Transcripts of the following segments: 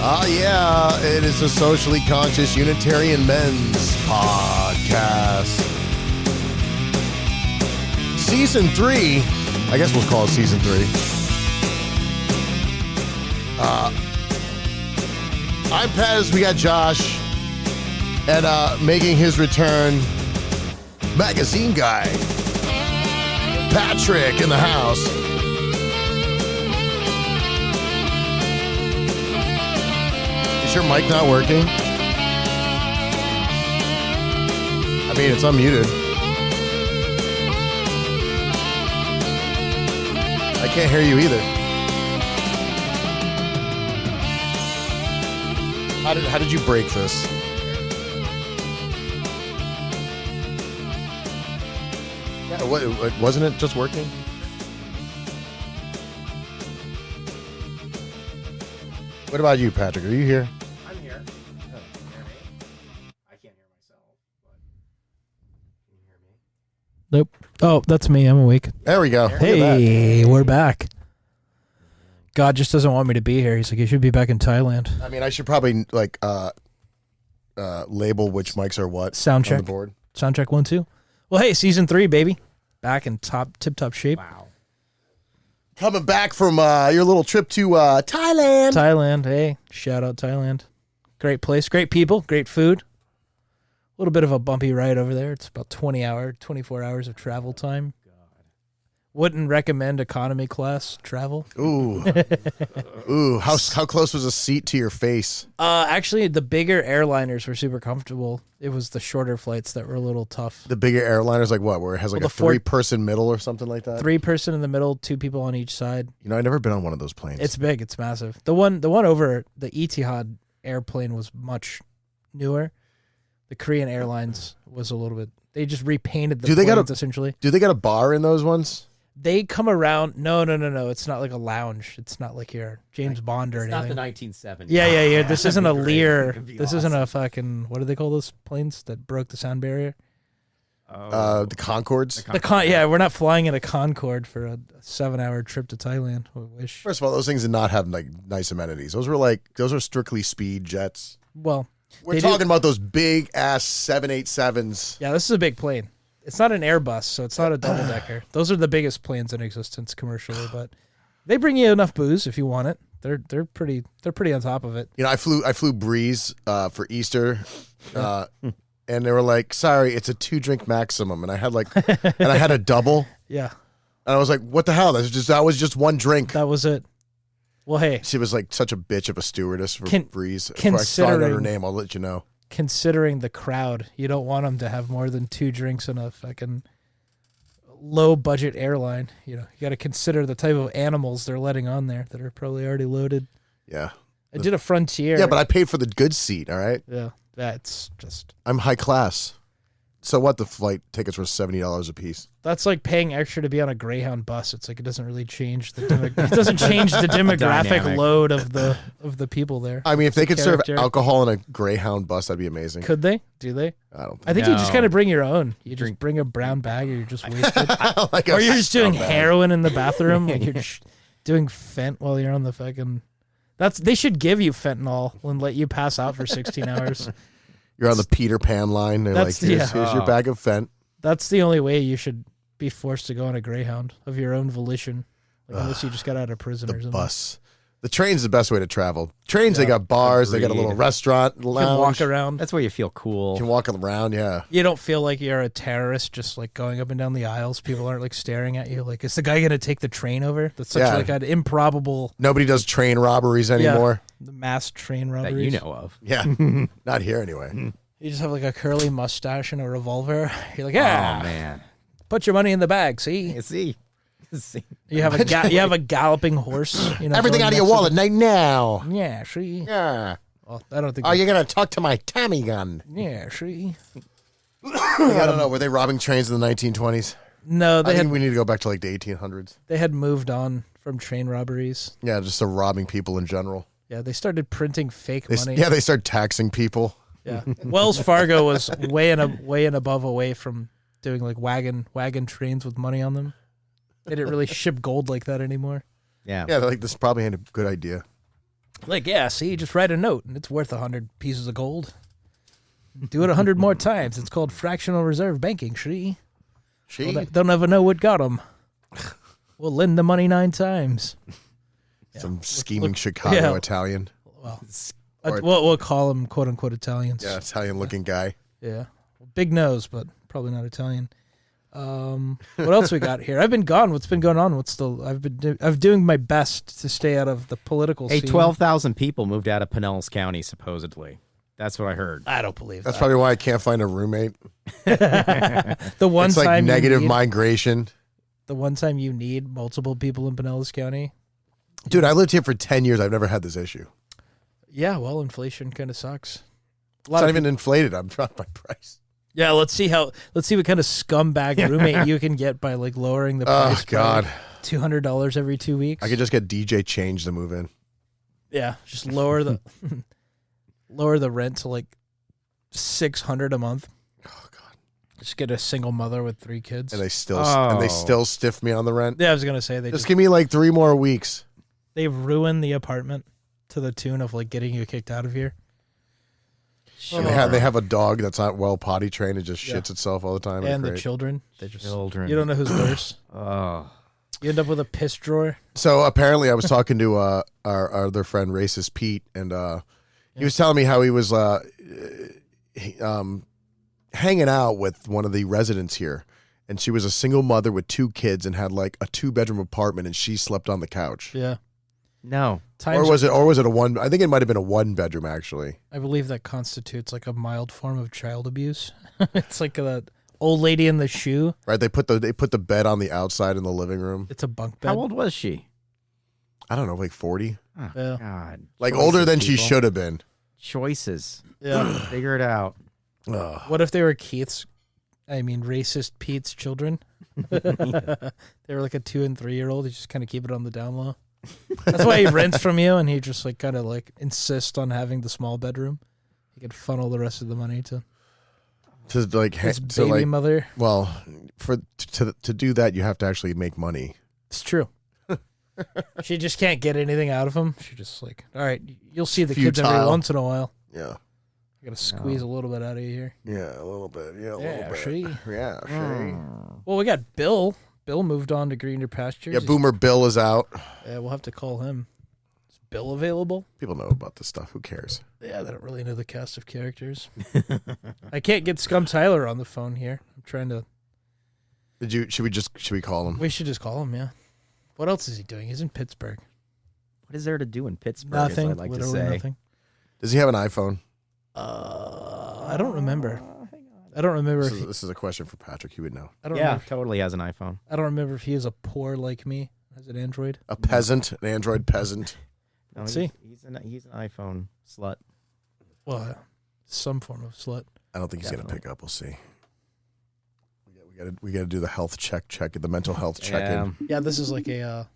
Yeah, it is a socially conscious Unitarian men's podcast. Season 3, I guess we'll call it Season 3. I'm Pez, we got Josh, and making his return, magazine guy, Patrick in the house. Is your mic not working? I mean, it's unmuted. I can't hear you either. How did you break this? Yeah, wasn't it just working? What about you, Patrick? Are you here? I'm here. Can you hear me? I can't hear myself, but can you hear me? Nope. Oh, that's me. I'm awake. There we go. Hey, we're back. God just doesn't want me to be here. He's like, you should be back in Thailand. I mean, I should probably label which mics are what Sound on check. the board. Sound check 1, 2. Well, hey, season 3, baby. Back in tip-top shape. Wow. Coming back from your little trip to Thailand. Thailand. Hey, shout out Thailand. Great place, great people, great food. A little bit of a bumpy ride over there. It's about 24 hours of travel time. Wouldn't recommend economy class travel. Ooh. Ooh, how close was a seat to your face? Actually, the bigger airliners were super comfortable. It was the shorter flights that were a little tough. The bigger airliners, like what? Where it has like a 3-person middle or something like that? 3-person in the middle, 2 people on each side. You know, I've never been on one of those planes. It's big. It's massive. The one over the Etihad airplane was much newer. The Korean Airlines was a little bit. They just repainted the planes essentially. Do they got a bar in those ones? They come around. No. It's not like a lounge. It's not like your James Bond or anything. It's not the 1970s. Yeah. This isn't a Lear. This awesome. isn't a fucking. What do they call those planes that broke the sound barrier? The Concords? Yeah, we're not flying in a Concorde for a 7-hour trip to Thailand. I wish. First of all, those things did not have like nice amenities. Those are strictly speed jets. Well, We're talking about those big ass 787s. yeah, this is a big plane. It's not an Airbus, so it's not a double decker. Those are the biggest planes in existence commercially, but they bring you enough booze if you want it. They're pretty on top of it. You know, I flew Breeze for Easter, and they were like, "Sorry, it's a 2-drink maximum," and I had a double. Yeah, and I was like, "What the hell? That was just 1 drink." that was it. Well, hey, She was like such a bitch of a stewardess for Breeze. If I considering- find out her name, I'll let you know. considering the crowd, you don't want them to have more than 2 drinks in a fucking low budget airline. You know, you got to consider the type of animals they're letting on there that are probably already loaded. Yeah. I did a Frontier. Yeah, but I paid for the good seat, all right? Yeah, that's just... I'm high class. So what? The flight tickets were $70 a piece. That's like paying extra to be on a Greyhound bus. It's like it doesn't really change the it doesn't change the demographic Dynamic. load of the people there. I mean, if they could serve character. alcohol in a Greyhound bus, that'd be amazing. Could they? Do they? I don't think I think you just No. kind of bring your own. You just bring a brown bag, or you're just wasted, I don't like or you're just doing scumbag. heroin in the bathroom. Like you're just doing fent while you're on the fucking. They should give you fentanyl and let you pass out for 16 hours. You're on the Peter Pan line. They're like, That's- here's yeah. your bag of Fent. That's the only way you should be forced to go on a Greyhound of your own volition, like, unless you just got out of prison or The something. bus. The train's the best way to travel. Trains, they got bars. They got a little Agreed. restaurant, You can lounge. walk around. That's where you feel cool. You can walk around, yeah. You don't feel like you're a terrorist just like going up and down the aisles. People aren't like staring at you. Like, is the guy going to take the train over? That's such Yeah. like an improbable Nobody does train robberies anymore. the mass train that robberies. you know of. Yeah. Not here anyway. You just have like a curly mustache and a revolver. You're like, yeah, Oh man. put your money in the bag. See, You see. you have a galloping horse. You know, Everything going out of your next to wallet right now. the- Yeah, see. Yeah. Well, I don't think. Oh, you're going to talk to my Tommy gun. Yeah, see. I don't know. Were they robbing trains in the 1920s? No, I they think had we need to go back to like the 1800s. they had moved on from train robberies. Yeah, just robbing people in general. Yeah, they started printing fake They, money. yeah, they start taxing people. Yeah, Wells Fargo was way and above away from doing like wagon trains with money on them. They didn't really ship gold like that anymore. Yeah. Yeah, they're like, this probably ain't a good idea. Like, yeah, see, just write a note, and it's worth 100 pieces of gold. Do it 100 more times. It's called fractional reserve banking, Shri. She? Don't ever know what got them. We'll lend the money 9 times. Some scheming Chicago Italian. Well, we'll call them quote-unquote Italians. Yeah, Italian-looking guy. Yeah. Big nose, but probably not Italian. What else we got here? I've been gone. What's been going on? I'm doing my best to stay out of the political scene. 12,000 people moved out of Pinellas County, supposedly. That's what I heard. I don't believe That's that. probably why I can't find a roommate. The one It's like time negative migration. The one time you need multiple people in Pinellas County. Dude, I lived here for 10 years. I've never had this issue. Yeah, well, inflation kind of sucks. It's not even inflated. I'm dropped my price. Yeah, let's see what kind of scumbag roommate you can get by like lowering the price. Oh, God. by $200 every 2 weeks. I could just get DJ Change to move in. Yeah, just lower the lower the rent to like $600 a month. Oh, God. Just get a single mother with 3 kids. And they still stiff me on the rent. Yeah, I was gonna say they Just give me like 3 more weeks. They've ruined the apartment to the tune of like getting you kicked out of here. And they have a dog that's not well potty trained and just shits itself all the time. And the children. They just Children. You don't know who's worse. Oh. You end up with a piss drawer. So apparently I was talking to our other friend, Racist Pete, and he was telling me how he was hanging out with one of the residents here. And she was a single mother with 2 kids and had like a 2-bedroom apartment, and she slept on the couch. Yeah. No. Or was it a one? I think it might have been a 1-bedroom actually. I believe that constitutes like a mild form of child abuse. It's like a old lady in the shoe. Right? They put the bed on the outside in the living room. It's a bunk bed. How old was she? I don't know, like 40. Oh, Yeah. God. Like Choices, older than she people. should have been. Choices. Yeah. Figure it out. Ugh. What if they were racist Pete's children? They were like a 2 and 3-year-old. You just kind of keep it on the down low. That's why he rents from you, and he just like kind of like insists on having the small bedroom. He could funnel the rest of the money to like his to baby like mother. well to do that you have to actually make money. It's true. She just can't get anything out of him. She just like, all right, you'll see the kids every Futile. once in a while. Yeah. I gotta squeeze a little bit out of you here. Yeah, a little bit. Yeah, a Yeah, little bit. she. Yeah, she. Well, we got Bill. Bill moved on to greener pastures. Yeah, Boomer Bill is out. Yeah, we'll have to call him. Is Bill available? People know about this stuff. Who cares? Yeah, they don't really know the cast of characters. I can't get Scum Tyler on the phone here. I'm trying to. Should we call him? We should just call him. Yeah. What else is he doing? He's in Pittsburgh. What is there to do in Pittsburgh, Nothing. as I like to Literally say? nothing. Does he have an iPhone? I don't remember. I don't remember. This is a question for Patrick. He would know. I don't Yeah, remember. totally has an iPhone. I don't remember if he is a poor like me. Has an Android? A peasant, an Android peasant. No, Let's see. He's an iPhone slut. Well, some form of slut. I don't think he's gonna Definitely. pick up. We'll see. We gotta do the health check, the mental health check-in. Yeah, this is like a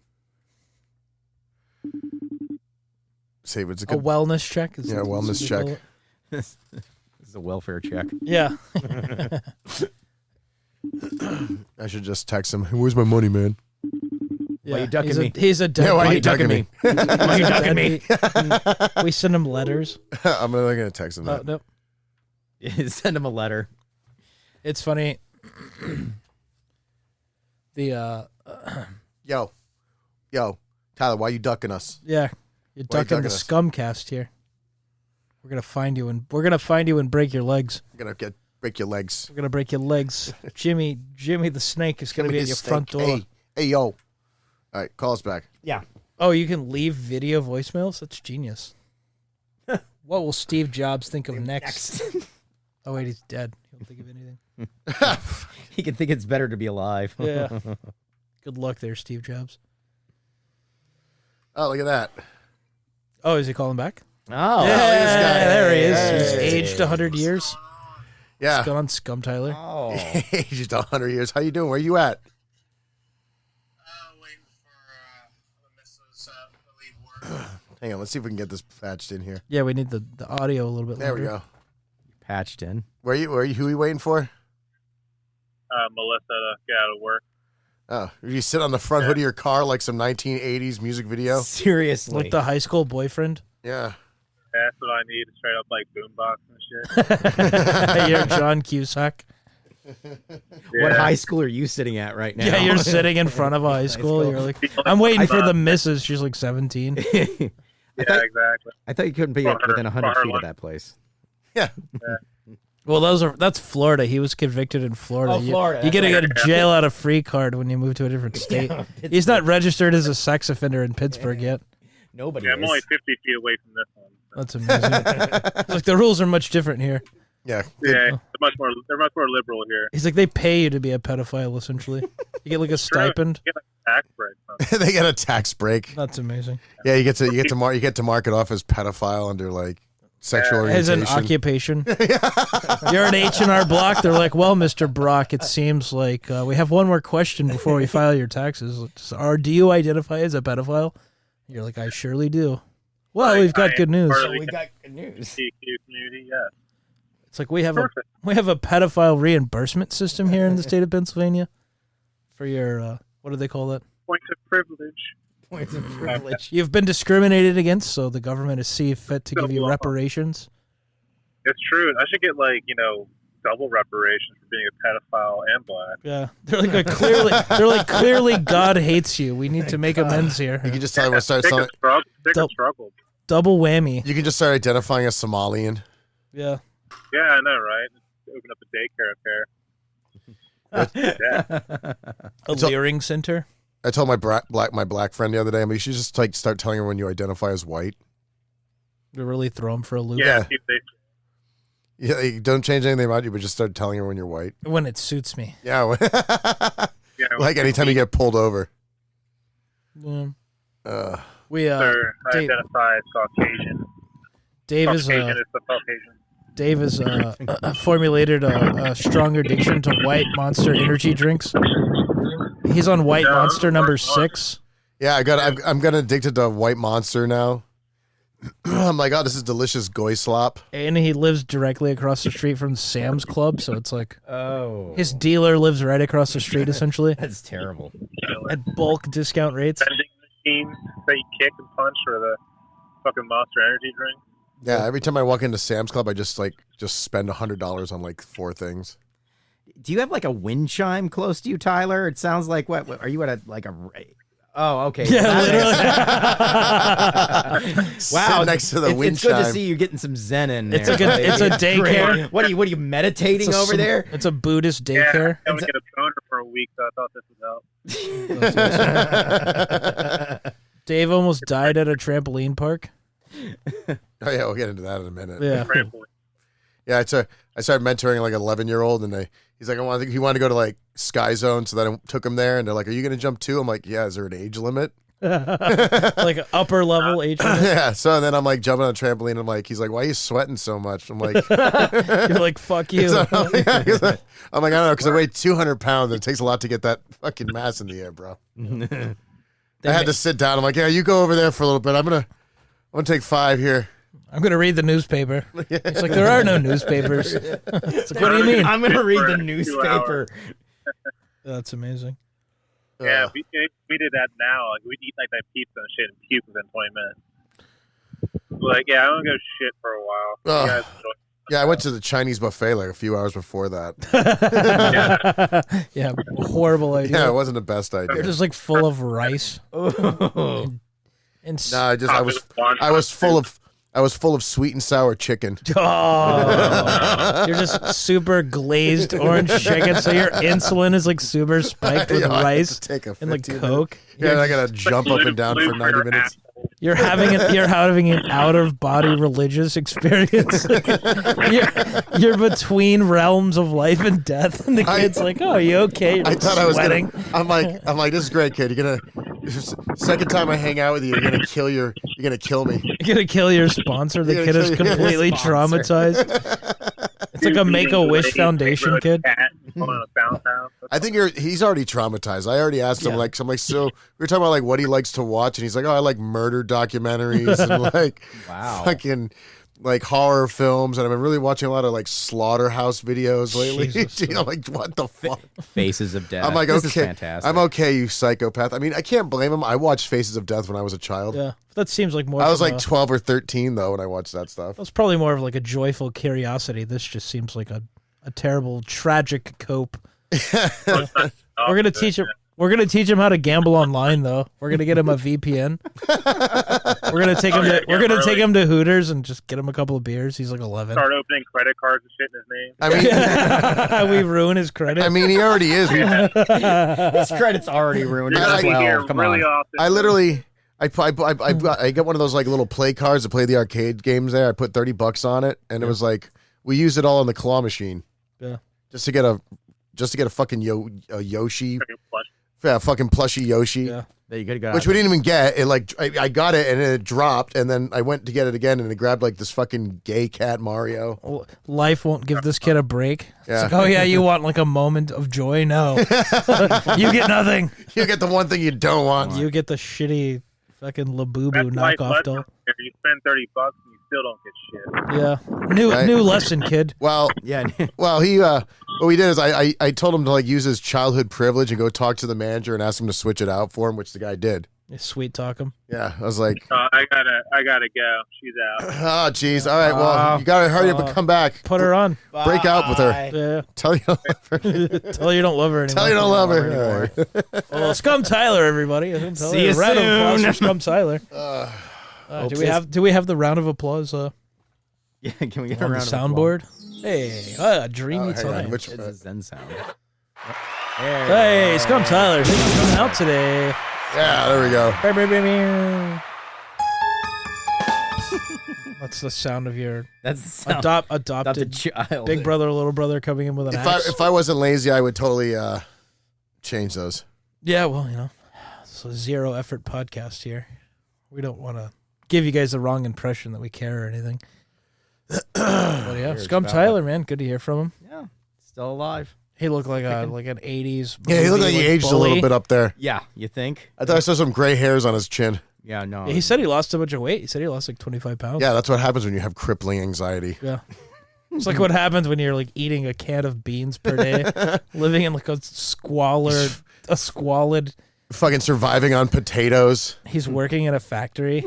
Save it's a a good. wellness check. Is Yeah, it- wellness is it check. call it? This is a welfare check. Yeah. I should just text him. Where's my money, man? Yeah, you ducking he's me? He's a dead. Yeah, why Why you you ducking me? Why you ducking me? We send him letters. I'm not gonna text him that. No, Send him a letter. it's funny. The Yo, Tyler, why you ducking us? yeah, you're Why you ducking the ducking us? Scumcast here. We're gonna find you and break your legs. I'm gonna break your legs. We're gonna break your legs. Jimmy the snake is gonna be at your front door. Hey, yo. All right, call us back. Yeah. Oh, you can leave video voicemails? That's genius. What will Steve Jobs think of next? Oh, wait, he's dead. He won't think of anything. He can think it's better to be alive. Yeah. Good luck there, Steve Jobs. Oh, look at that. Oh, is he calling back? Oh. Yeah, this guy. there he is. He's Hey. aged 100 years. Yeah. What's going on, Scum Tyler? Oh. Just 100 years. How you doing? Where you at? Waiting for the missus to leave work. Hang on. Let's see if we can get this patched in here. Yeah, we need the audio a little bit There we louder. go. Patched in. Who are you waiting for? Melissa to get out of work. Oh, you sit on the front hood of your car like some 1980s music video. Seriously. Like the high school boyfriend. Yeah. That's what I need. Straight up like boombox and shit. You're John Cusack. What high school are you sitting at right now? Yeah, you're sitting in front of a high school. You're like, I'm waiting for the missus. She's like 17. Yeah, exactly. I thought you couldn't be within 100 feet of that place. Yeah. Well, that's Florida. He was convicted in Florida. Oh, Florida. You get to get a jail out of free card when you move to a different state. He's not registered as a sex offender in Pittsburgh yet. Nobody Yeah, I'm is. only 50 feet away from this one. That's amazing. Like the rules are much different here. Yeah. Yeah, they're much more liberal here. He's like they pay you to be a pedophile. Essentially, you get like a stipend. You get a tax break. Huh? They get a tax break. That's amazing. Yeah, you get to mark it off as pedophile under like sexual As orientation. an occupation. You're an H&R Block. They're like, well, Mr. Brock, it seems like we have one more question before we file your taxes. Do you identify as a pedophile? You're like, I surely do. Well, we've got good news. We got good news. TQ community, yeah. It's like we have Perfect. a pedophile reimbursement system here in the state of Pennsylvania for your what do they call that? Points of privilege. Points of privilege. You've been discriminated against, so the government is see fit to give you reparations. It's true. I should get double reparations for being a pedophile and black. Yeah, they're like clearly God hates you. We need to make amends here. You can just tell them to start selling. Struggle. Double whammy. You can just start identifying as Somalian. Yeah. Yeah, I know, right? Open up a daycare up there. A leering center. I told my black friend the other day, I mean, you should just like start telling everyone you identify as white. To really throw them for a loop. Yeah. Yeah, you don't change anything about you, but just start telling everyone you're white. When it suits me. Yeah. Yeah, Like anytime you get pulled over. Yeah. I identify as Caucasian. Dave is Caucasian is the Caucasian. Dave has formulated a stronger addiction to White Monster energy drinks. He's on White Monster number 6. Yeah, I'm getting addicted to White Monster now. I'm like, oh, this is delicious goy slop. And he lives directly across the street from Sam's Club, so it's like his Oh. dealer lives right across the street, essentially, That's terrible. at bulk discount rates. Vending machines that you kick and punch for the fucking Monster Energy drink. Yeah, every time I walk into Sam's Club, I just spend $100 on like 4 things. Do you have like a wind chime close to you, Tyler? It sounds like what are you at a Oh, okay. Yeah, literally. Wow, Sit next to the wind it's good to chime. see you getting some zen in there. It's a daycare. What are you meditating It's a over there? It's a Buddhist Yeah, daycare. I was get a boner for a week, so I thought this would help. Dave almost died at a trampoline park. Oh yeah, we'll get into that in a minute. Yeah. Yeah, I started mentoring like an 11-year-old, and he's like, he wanted to go to like Sky Zone, so then I took him there, and they're like, "Are you going to jump too?" I'm like, "Yeah." Is there an age limit? Like upper level age. Yeah. So then I'm like jumping on a trampoline. I'm like, he's like, "Why are you sweating so much?" I'm like, You're like, fuck you. I'm like, I don't know, because I weigh 200 pounds. It takes a lot to get that fucking mass in the air, bro. I had to sit down. I'm like, "Yeah, you go over there for a little bit. I'm gonna take 5 here." I'm going to read the newspaper. It's like, there are no newspapers. It's like, what do you mean? I'm going to read the For 2 newspaper. That's amazing. Yeah, we did that now. Like, we'd eat like that pizza and shit and puke within 20 minutes. Like, yeah, I'm going to go shit for a while. You Ugh. guys enjoy. Yeah, I went to the Chinese buffet like a few hours before that. Yeah, horrible idea. Yeah, it wasn't the best They're idea. just like full of rice. Oh. And No, I was full of sweet and sour chicken. Oh, you're just super glazed orange chicken, so your insulin is like super spiked with Yeah, I had to rice take a and like 15 Coke. Yeah, and I gotta jump up and down for 90 minutes. You're having an out of body religious experience. Like, you're between realms of life and death, and the kid's like, "Oh, you okay?" You're I thought I was sweating. I'm like, this is great, kid. Second time I hang out with you, you're gonna kill me. You're gonna kill your sponsor. The You're kid gonna is kill your completely sponsor. traumatized. It's like a Make-A-Wish Foundation kid. I think he's already traumatized. I already asked him so we were talking about like what he likes to watch, and he's like, "Oh, I like murder documentaries and like Wow. fucking like horror films, and I've been really watching a lot of like slaughterhouse videos lately. Jesus. I'm like, what the fuck? Faces of Death. I'm like, This is okay, fantastic. I'm okay, you psychopath. I mean, I can't blame him. I watched Faces of Death when I was a child. Yeah, that seems like more. I was from like 12 or 13 though when I watched that stuff. That's probably more of like a joyful curiosity. This just seems like a terrible, tragic cope. We're gonna teach him. We're gonna teach him how to gamble online, though. We're gonna get him a VPN. We're gonna take him to. We're gonna take him to Hooters and just get him a couple of beers. He's like 11. Start opening credit cards and shit in his name. I mean, We ruin his credit. I mean, he already is. His credit's already ruined. You're He's gonna be 12. here Come really on. often. I literally, I got one of those like little play cards to play the arcade games there. I put $30 on it, and it was like we used it all in the claw machine. Yeah. Just to get a fucking Yoshi. Fucking plush. Yeah, fucking plushy Yoshi. Yeah. That you could go. Which we didn't even get. It like I got it and it dropped, and then I went to get it again, and it grabbed like this fucking gay cat Mario. Well, life won't give this kid a break. Yeah. It's like, oh yeah, you want like a moment of joy? No, you get nothing. You get the one thing you don't want. You get the shitty fucking Labubu That's life knockoff lesson. doll. If you spend $30 and you still don't get shit. Yeah, Right. new lesson, kid. Well, Yeah. well, he what we did is I told him to like use his childhood privilege and go talk to the manager and ask him to switch it out for him, which the guy did. You sweet talk him. Yeah, I was like, I gotta go. She's out. oh, jeez. All right, well, you gotta hurry up and come back. Put her on. Break out with her. Yeah. Tell you, don't love her. Tell her you don't love her anymore. Tell you don't love her. All right. Well, Scum Tyler, everybody. See you Round of applause soon. for Scum Tyler. Do we have the round of applause Yeah. Can we get on around the soundboard? Hey, dreamy hang on, time. which- It's a Zen sound. Hey, Scum Tyler, thanks for coming out today. Yeah, there we go. That's the sound of your That's the sound. adopted Adopted child. big brother, little brother coming in with an axe. If I wasn't lazy, I would totally change those. Yeah, well, it's a zero effort podcast here. We don't want to give you guys the wrong impression that we care or anything. But yeah, Here's Scum about Tyler, man, good to hear from him. Yeah. Still alive. He looked like an '80s. Yeah, he looked like he aged a little bit up there. Yeah. You think? I thought I saw some gray hairs on his chin. Yeah. No. He said he lost a bunch of weight. He said he lost like 25 pounds. Yeah, that's what happens when you have crippling anxiety. Yeah. It's like what happens when you're like eating a can of beans per day, living in like a squalid. Fucking surviving on potatoes. He's working in a factory.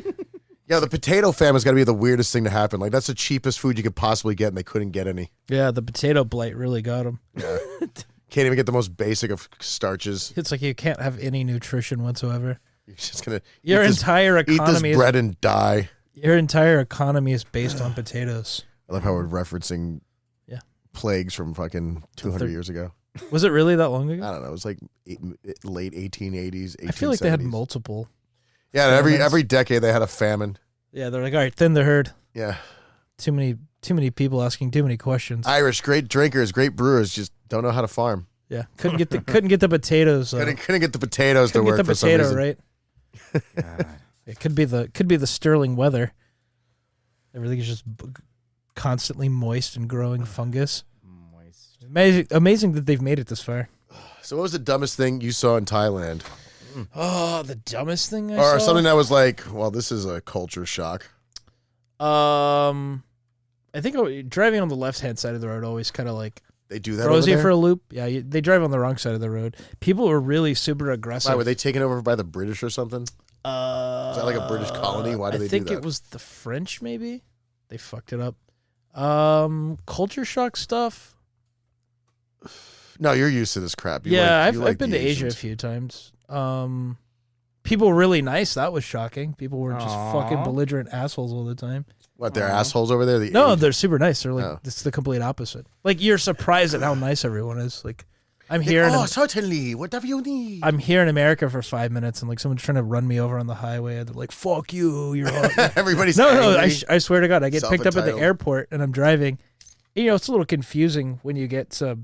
Yeah, the potato famine's got to be the weirdest thing to happen. Like, that's the cheapest food you could possibly get, and they couldn't get any. Yeah, the potato blight really got him. Can't even get the most basic of starches. It's like you can't have any nutrition whatsoever. You're just gonna Your entire eat this economy bread and die. Your entire economy is based on potatoes. I love how we're referencing plagues from fucking 200 years ago. Was it really that long ago? I don't know. It was like late 1880s, 1870s. I feel like they had multiple. Yeah, famines. every decade they had a famine. Yeah, they're like, all right, thin the herd. Yeah. Too many people asking too many questions. Irish, great drinkers, great brewers, just don't know how to farm. Yeah, couldn't get the potatoes. Couldn't get the potatoes to couldn't work get the for some potato reason. right. It could be the sterling weather. Everything is just constantly moist and growing fungus. Moist. Amazing that they've made it this far. So what was the dumbest thing you saw in Thailand? Oh, the dumbest thing I Or saw? something that was like, well, this is a culture shock. I think driving on the left-hand side of the road always kind of like They do that throws over you there? for a loop. Yeah, they drive on the wrong side of the road. People were really super aggressive. Why, were they taken over by the British or something? Is that like a British colony? Why do they do that? I think it was the French, maybe. They fucked it up. Culture shock stuff. No, you're used to this crap. I've been to Asia a few times. People were really nice. That was shocking. People were just fucking belligerent assholes all the time. What, they're assholes over there? No, they're super nice. They're like, Oh. it's the complete opposite. Like, you're surprised at how nice everyone is. Like, I'm here. Certainly. Whatever you need. I'm here in America for 5 minutes, and like someone's trying to run me over on the highway, and they're like, "Fuck you, you're hot." Everybody's No, angry. I swear to God, I get picked up at the Self-entitled. airport, and I'm driving. You know, it's a little confusing when you get to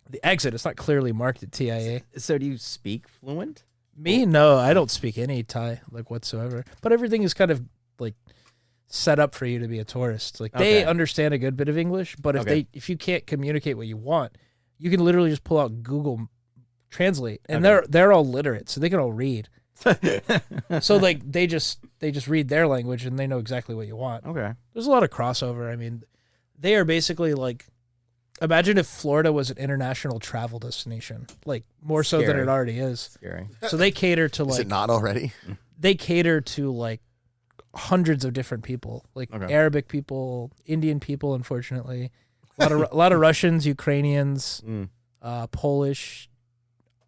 the exit. It's not clearly marked at TIA. So do you speak fluent? Me, no, I don't speak any Thai like whatsoever. But everything is kind of like set up for you to be a tourist. Like they Okay. understand a good bit of English, but if you can't communicate what you want, you can literally just pull out Google Translate, and they're all literate, so they can all read. So like they just read their language and they know exactly what you want. Okay. There's a lot of crossover. I mean, they are basically like, imagine if Florida was an international travel destination, like more so than Scary. it already is. Scary. So they cater to Is like it not already? they cater to like hundreds of different people, like Okay. Arabic people, Indian people, unfortunately, a lot of Russians, Ukrainians, Polish,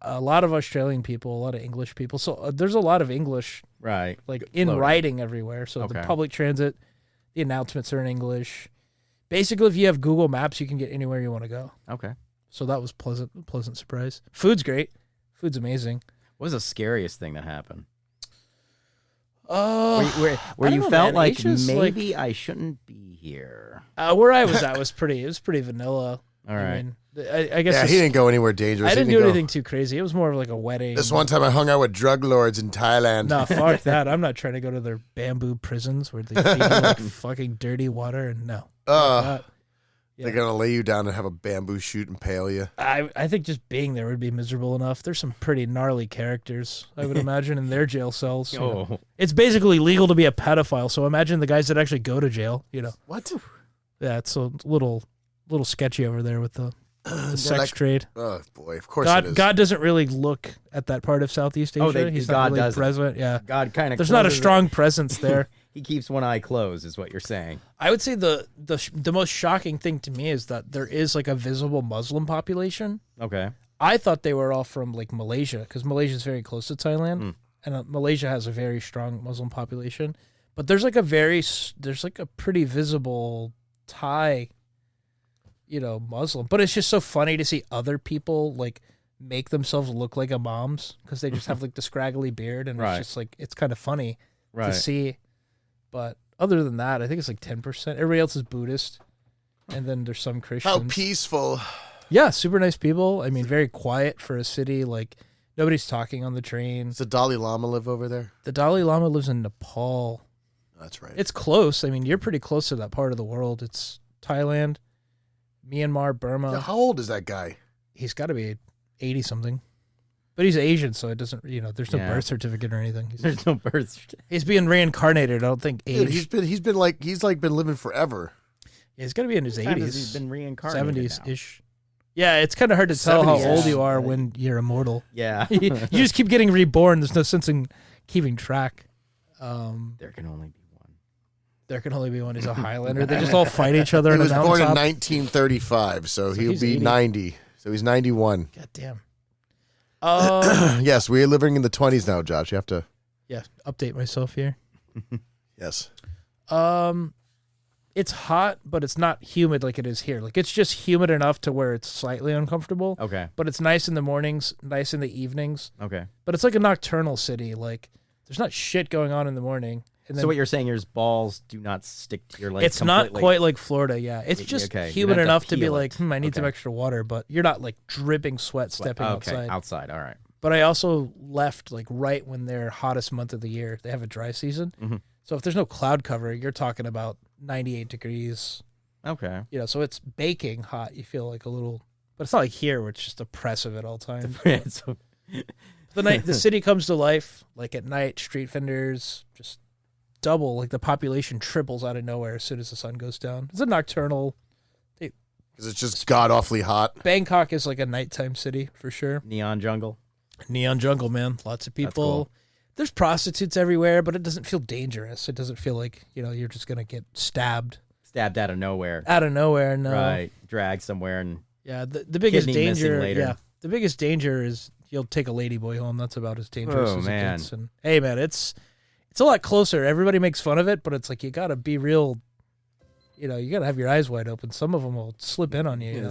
a lot of Australian people, a lot of English people. So there's a lot of English, Right. like in Floating. writing everywhere. So the Okay. public transit, the announcements are in English. Basically, if you have Google Maps, you can get anywhere you want to go. Okay. So that was pleasant surprise. Food's great. Food's amazing. What was the scariest thing that happened? Oh, Where I don't you know, felt man. like Asia's, like- maybe I shouldn't be here. where I was at was pretty vanilla. All right. I mean, I guess Yeah, this- he didn't go anywhere dangerous. I didn't He do go- anything too crazy. It was more of like a wedding. This one time I hung out with drug lords in Thailand. No, fuck that. I'm not trying to go to their bamboo prisons where they feed you like fucking dirty water and no. Fuck that. Yeah. They're gonna lay you down and have a bamboo shoot and pale you. I think just being there would be miserable enough. There's some pretty gnarly characters, I would imagine, in their jail cells. You know. Oh. It's basically legal to be a pedophile, so imagine the guys that actually go to jail, you know. What? Yeah, it's a little sketchy over there with the sex like- trade. Oh boy, of course it is. God doesn't really look at that part of Southeast Asia. Oh, He's God not really doesn't. present. Yeah. God kind of. There's not a strong presence there. He keeps one eye closed, is what you're saying. I would say the most shocking thing to me is that there is like a visible Muslim population. Okay. I thought they were all from like Malaysia because Malaysia is very close to Thailand, and Malaysia has a very strong Muslim population. But there's like a pretty visible Thai, Muslim. But it's just so funny to see other people like make themselves look like imams because they just have like the scraggly beard, and Right. it's just like it's kind of funny to Right. see. But other than that, I think it's like 10%. Everybody else is Buddhist, and then there's some Christians. How peaceful. Yeah, super nice people. I mean, very quiet for a city. Like, nobody's talking on the train. Does the Dalai Lama live over there? The Dalai Lama lives in Nepal. That's right. It's close. I mean, you're pretty close to that part of the world. It's Thailand, Myanmar, Burma. Yeah, how old is that guy? He's got to be 80-something. But he's Asian, so it doesn't, there's no Yeah. birth certificate or anything. There's no birth certificate. He's being reincarnated. I don't think age. Dude, he's been living forever. He's got to be in his What time has 80s. he been reincarnated 70s-ish. Yeah, it's kind of hard to tell how 70s, old you yeah. are when you're immortal. Yeah. You just keep getting reborn. There's no sense in keeping track. There can only be one. There can only be one. He's a Highlander. They just all fight each other He on a was born in mountaintop. 1935, so he'll he's be 80. 90. So he's 91. God damn. Yes, we're living in the 20s now, Josh. You have to. Yeah, update myself here. Yes. It's hot, but it's not humid like it is here. Like, it's just humid enough to where it's slightly uncomfortable. Okay. But it's nice in the mornings, nice in the evenings. Okay. But it's like a nocturnal city. Like, there's not shit going on in the morning. And then So what you're saying is balls do not stick to your legs. it's not completely. quite like Florida, yeah. It's just Okay, you humid have to enough to be peel like, it. I need some Okay. extra water, but you're not like dripping sweat stepping Okay. outside. Outside. All right. But I also left like right when their hottest month of the year. They have a dry season. Mhm. So if there's no cloud cover, you're talking about 98 degrees. Okay. So it's baking hot. You feel like a little, but it's not like here where it's just oppressive at all times. So- The city comes to life. Like at night, street vendors just double. Like the population triples out of nowhere as soon as the sun goes down. It's a nocturnal. Because it's just god awfully hot. Bangkok is like a nighttime city for sure. Neon jungle. Neon jungle, man. Lots of people. cool. There's prostitutes everywhere, but it doesn't feel dangerous. It doesn't feel like, you're just going to get stabbed Stabbed out of nowhere. out of nowhere. No. Right. Dragged somewhere and Yeah. The biggest Kidney missing danger. later. Yeah. The biggest danger is you'll take a ladyboy home. That's about as dangerous Oh, as man. it gets. And hey, man, it's a lot closer. Everybody makes fun of it, but it's like you got to be real. You got to have your eyes wide open. Some of them will slip in on you. You know?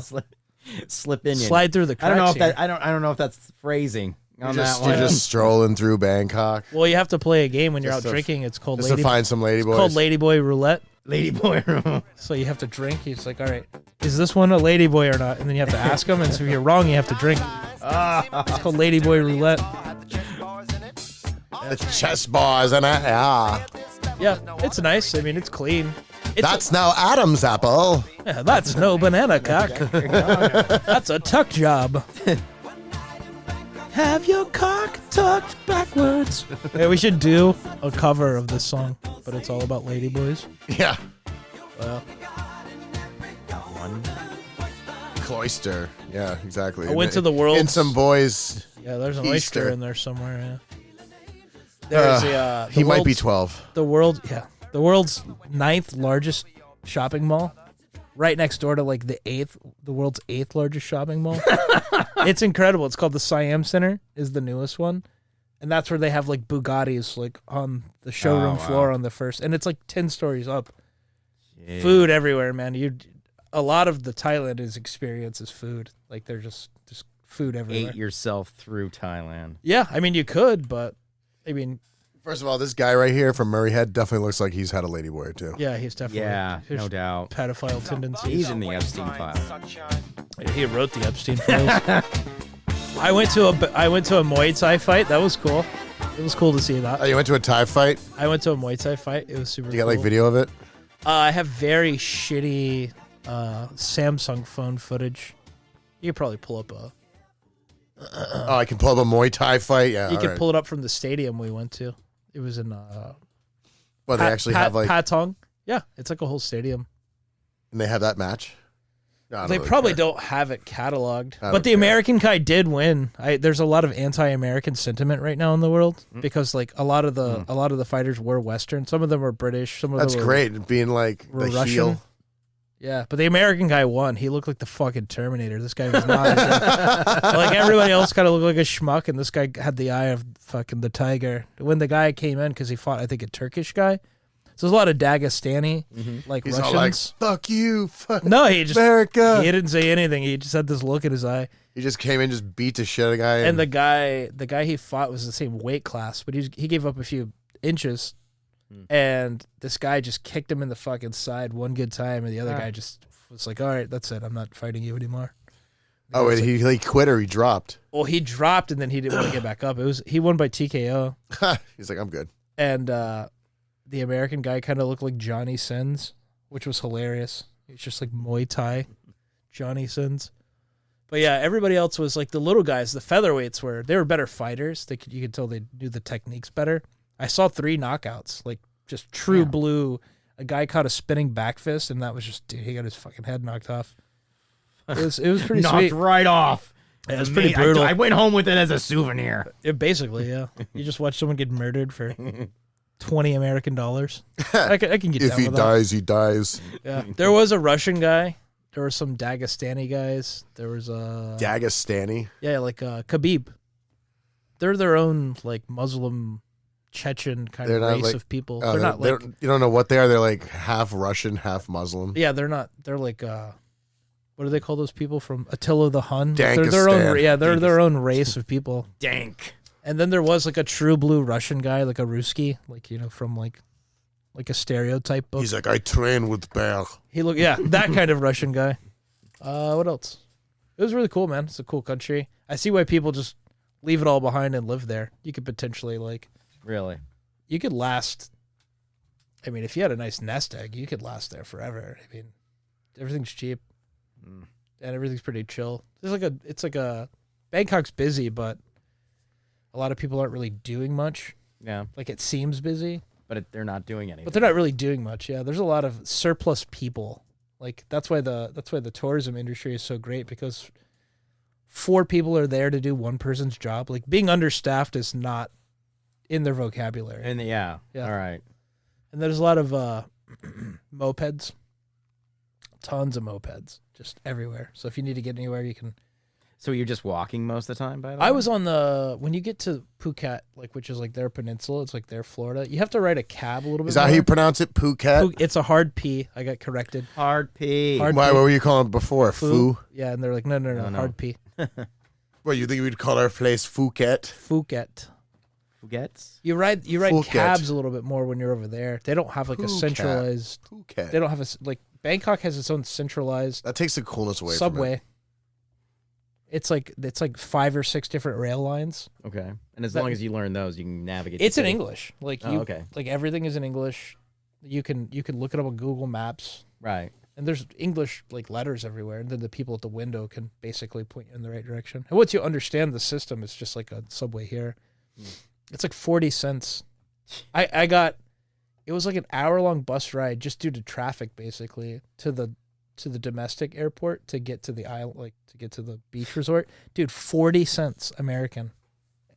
slip in. Slide through the cracks. I don't know if here. that. I don't know if that's phrasing on You're that one. just strolling through Bangkok Well, you have to play a game when you're Just out to- drinking. It's called just to lady. find some It's called ladyboys. Ladyboy Roulette. Ladyboy. So you have to drink. He's like, all right, is this one a ladyboy or not? And then you have to ask him. And so if you're wrong, you have to drink. It's called Ladyboy Roulette. The chess bars and yeah. Yeah, it's nice. I mean, it's clean. It's That's now Adam's apple. yeah, that's no banana cock. That's a tuck job. Have your cock tucked backwards. Yeah, we should do a cover of this song, but it's all about ladyboys. Yeah. Well, One. Cloister. Yeah, exactly. I went to the world. And some boys. Yeah, there's an Easter. oyster in there somewhere. Yeah. There's the He might be world's- 12. the world's 9th largest shopping mall, right next door to like the world's 8th largest shopping mall. It's incredible. It's called the Siam Center, is the newest one, and that's where they have like Bugattis like on the showroom floor on the first, and it's like 10 stories up. Yeah. Food everywhere, man. A lot of the Thailand experience is food. Like they're just food everywhere. Ate yourself through Thailand. Yeah, I mean you could, but I mean, First of all, this guy right here from Murray Head definitely looks like he's had a ladyboy too. yeah, he's definitely Yeah, no doubt. pedophile tendencies. He's in the Epstein file. He wrote the Epstein files. I went to a Muay Thai fight. That was cool. It was cool to see that. Oh, you went to a Thai fight? I went to a Muay Thai fight. It was super You got cool. like video of it? I have very shitty Samsung phone footage. You could probably pull up a. Oh, I can pull up a Muay Thai fight? Yeah. You all could right. pull it up from the stadium we went to. It was in Well, they actually have like, Patong. Yeah, it's like a whole stadium. and they have that match? No, I don't They really probably care. don't have it cataloged, I but don't the care. American guy did win. There's a lot of anti-American sentiment right now in the world because like a lot of the fighters were Western. Some of them were British. Some of That's them were, great, being like were the Russian. heel. Yeah, but the American guy won. He looked like the fucking Terminator. This guy was not. Like everybody else kind of looked like a schmuck, and this guy had the eye of fucking the tiger. When the guy came in, because he fought, I think, a Turkish guy. So there's a lot of Dagestani, like He's Russians. all like, fuck you, fuck No, he just America. he didn't say anything. He just had this look in his eye. He just came in, just beat the shit out of the guy. And the guy he fought was the same weight class, but he gave up a few inches, and this guy just kicked him in the fucking side one good time, and the other guy just was like, "All right, that's it. I'm not fighting you anymore." oh, wait, he quit or he dropped? Well, he dropped, and then he didn't want to get back up. He won by TKO, He's like, I'm good. and the American guy kind of looked like Johnny Sins, which was hilarious. He's just like Muay Thai Johnny Sins. But yeah, everybody else was like the little guys, the featherweights they were better fighters. You could tell they knew the techniques better. I saw 3 knockouts, like just true blue. A guy caught a spinning back fist, and that was just, dude, he got his fucking head knocked off. It was pretty Knocked sweet. right off. Yeah, it was pretty I- brutal. I went home with it as a souvenir. Basically, yeah. You just watch someone get murdered for $20 American. I can get If down he with dies, he dies. that. Yeah, there was a Russian guy. There were some Dagestani guys. There was a Dagestani. like Khabib. They're their own like Muslim, Chechen kind They're of not race like- of people. Oh, they're not like you don't know what they are. They're like half Russian, half Muslim. yeah, they're not. They're like what do they call those people from Attila the Hun? They're their own. Dagestan. Yeah, they're their own race of people. Dank. And then there was like a true blue Russian guy, like a Ruski, like from like a stereotype book. He's like, I train with bear. He looked, yeah, that kind of Russian guy. What else? It was really cool, man. It's a cool country. I see why people just leave it all behind and live there. You could potentially Really? you could last. I mean, if you had a nice nest egg, you could last there forever. I mean, everything's cheap and everything's pretty chill. It's like a Bangkok's busy, but a lot of people aren't really doing much. Yeah. Like it seems busy, But they're not doing anything. but they're not really doing much. Yeah, there's a lot of surplus people. Like that's why the tourism industry is so great, because 4 people are there to do one person's job. Like being understaffed is not in their vocabulary. And yeah. Yeah. All right. And there's a lot of mopeds, tons of mopeds, just everywhere. So if you need to get anywhere, you can. So you're just walking most of the time, by the way? I was on when you get to Phuket, which is like their peninsula, it's like their Florida. You have to ride a cab a little bit. Is that how more. you pronounce it? Phuket? It's a hard P. I got corrected. Hard P. Hard Why? P. What were you calling it before? Foo? Yeah, and they're like, no, No. hard P. Well, you think we'd call our place Phuket? Phuket. Forgets? You ride Phuket. cabs a little bit more when you're over there. They don't have like a Phuket. centralized. Phuket. They don't have like Bangkok has its own centralized That takes the coolness away from subway. it. It's like 5 or 6 different rail lines. Okay. And as That- long as you learn those, you can navigate. It's the in city. English. Like Oh, you, okay. like everything is in English. You can look it up on Google Maps. Right. And there's English like letters everywhere, and then the people at the window can basically point you in the right direction. And once you understand the system, it's just like a subway here. It's like 40 cents. I got, it was like an hour-long bus ride just due to traffic, basically, to the domestic airport to get to the island, like to get to the beach resort. Dude, 40 cents American.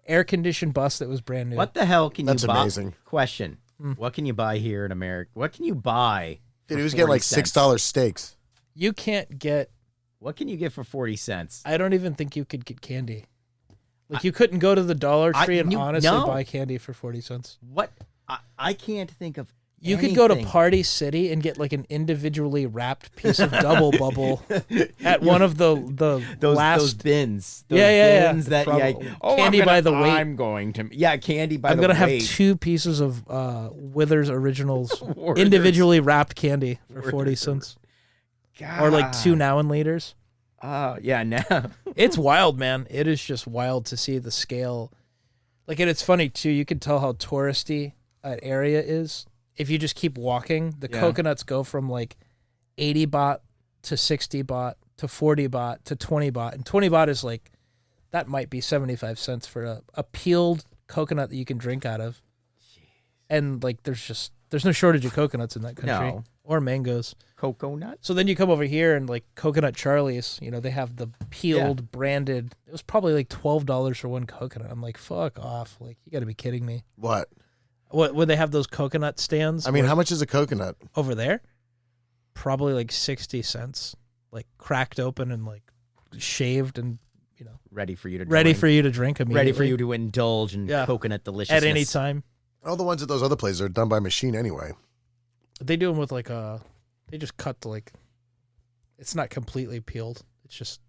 Air-conditioned bus that was brand new. What the hell can That's you buy? amazing. Question. What can you buy here in America? What can you buy? Dude, he was 40 getting like cents? $6 steaks. You can't get, What can you get for 40 cents? I don't even think you could get candy. Like, you couldn't go to the Dollar Tree and honestly buy candy for 40 cents. What? I can't think of You could go to anything. Party City and get like an individually wrapped piece of double bubble at one of the those last bins. Those Yeah. bins that Probably. oh, Candy by the weight. I'm going to candy by I'm the gonna have weight. 2 pieces of Withers Originals Werther's. individually wrapped candy for 40 Werther's. cents, or like 2 Now and Laters. Oh yeah, now It's wild, man. It is just wild to see the scale. Like, and it's funny too. You can tell how touristy an area is if you just keep walking. The coconuts go from like 80 baht to 60 baht to 40 baht to 20 baht, and 20 baht is like, that might be 75 cents for a peeled coconut that you can drink out of. And like, there's no shortage of coconuts in that country. No. Or mangoes. coconut. So then you come over here and like Coconut Charlie's, you know, they have the peeled, branded. It was probably like $12 for one coconut. I'm like, fuck off. Like, you got to be kidding me. What? What would they have those coconut stands? I mean, how much is a coconut? Over there? Probably like 60 cents. Like cracked open and like shaved and, you know, Ready for you to ready drink. for you to drink immediately. Ready for you to indulge in coconut deliciousness at any time. All the ones at those other places are done by machine anyway. They do them with like they just cut the like, it's not completely peeled. It's just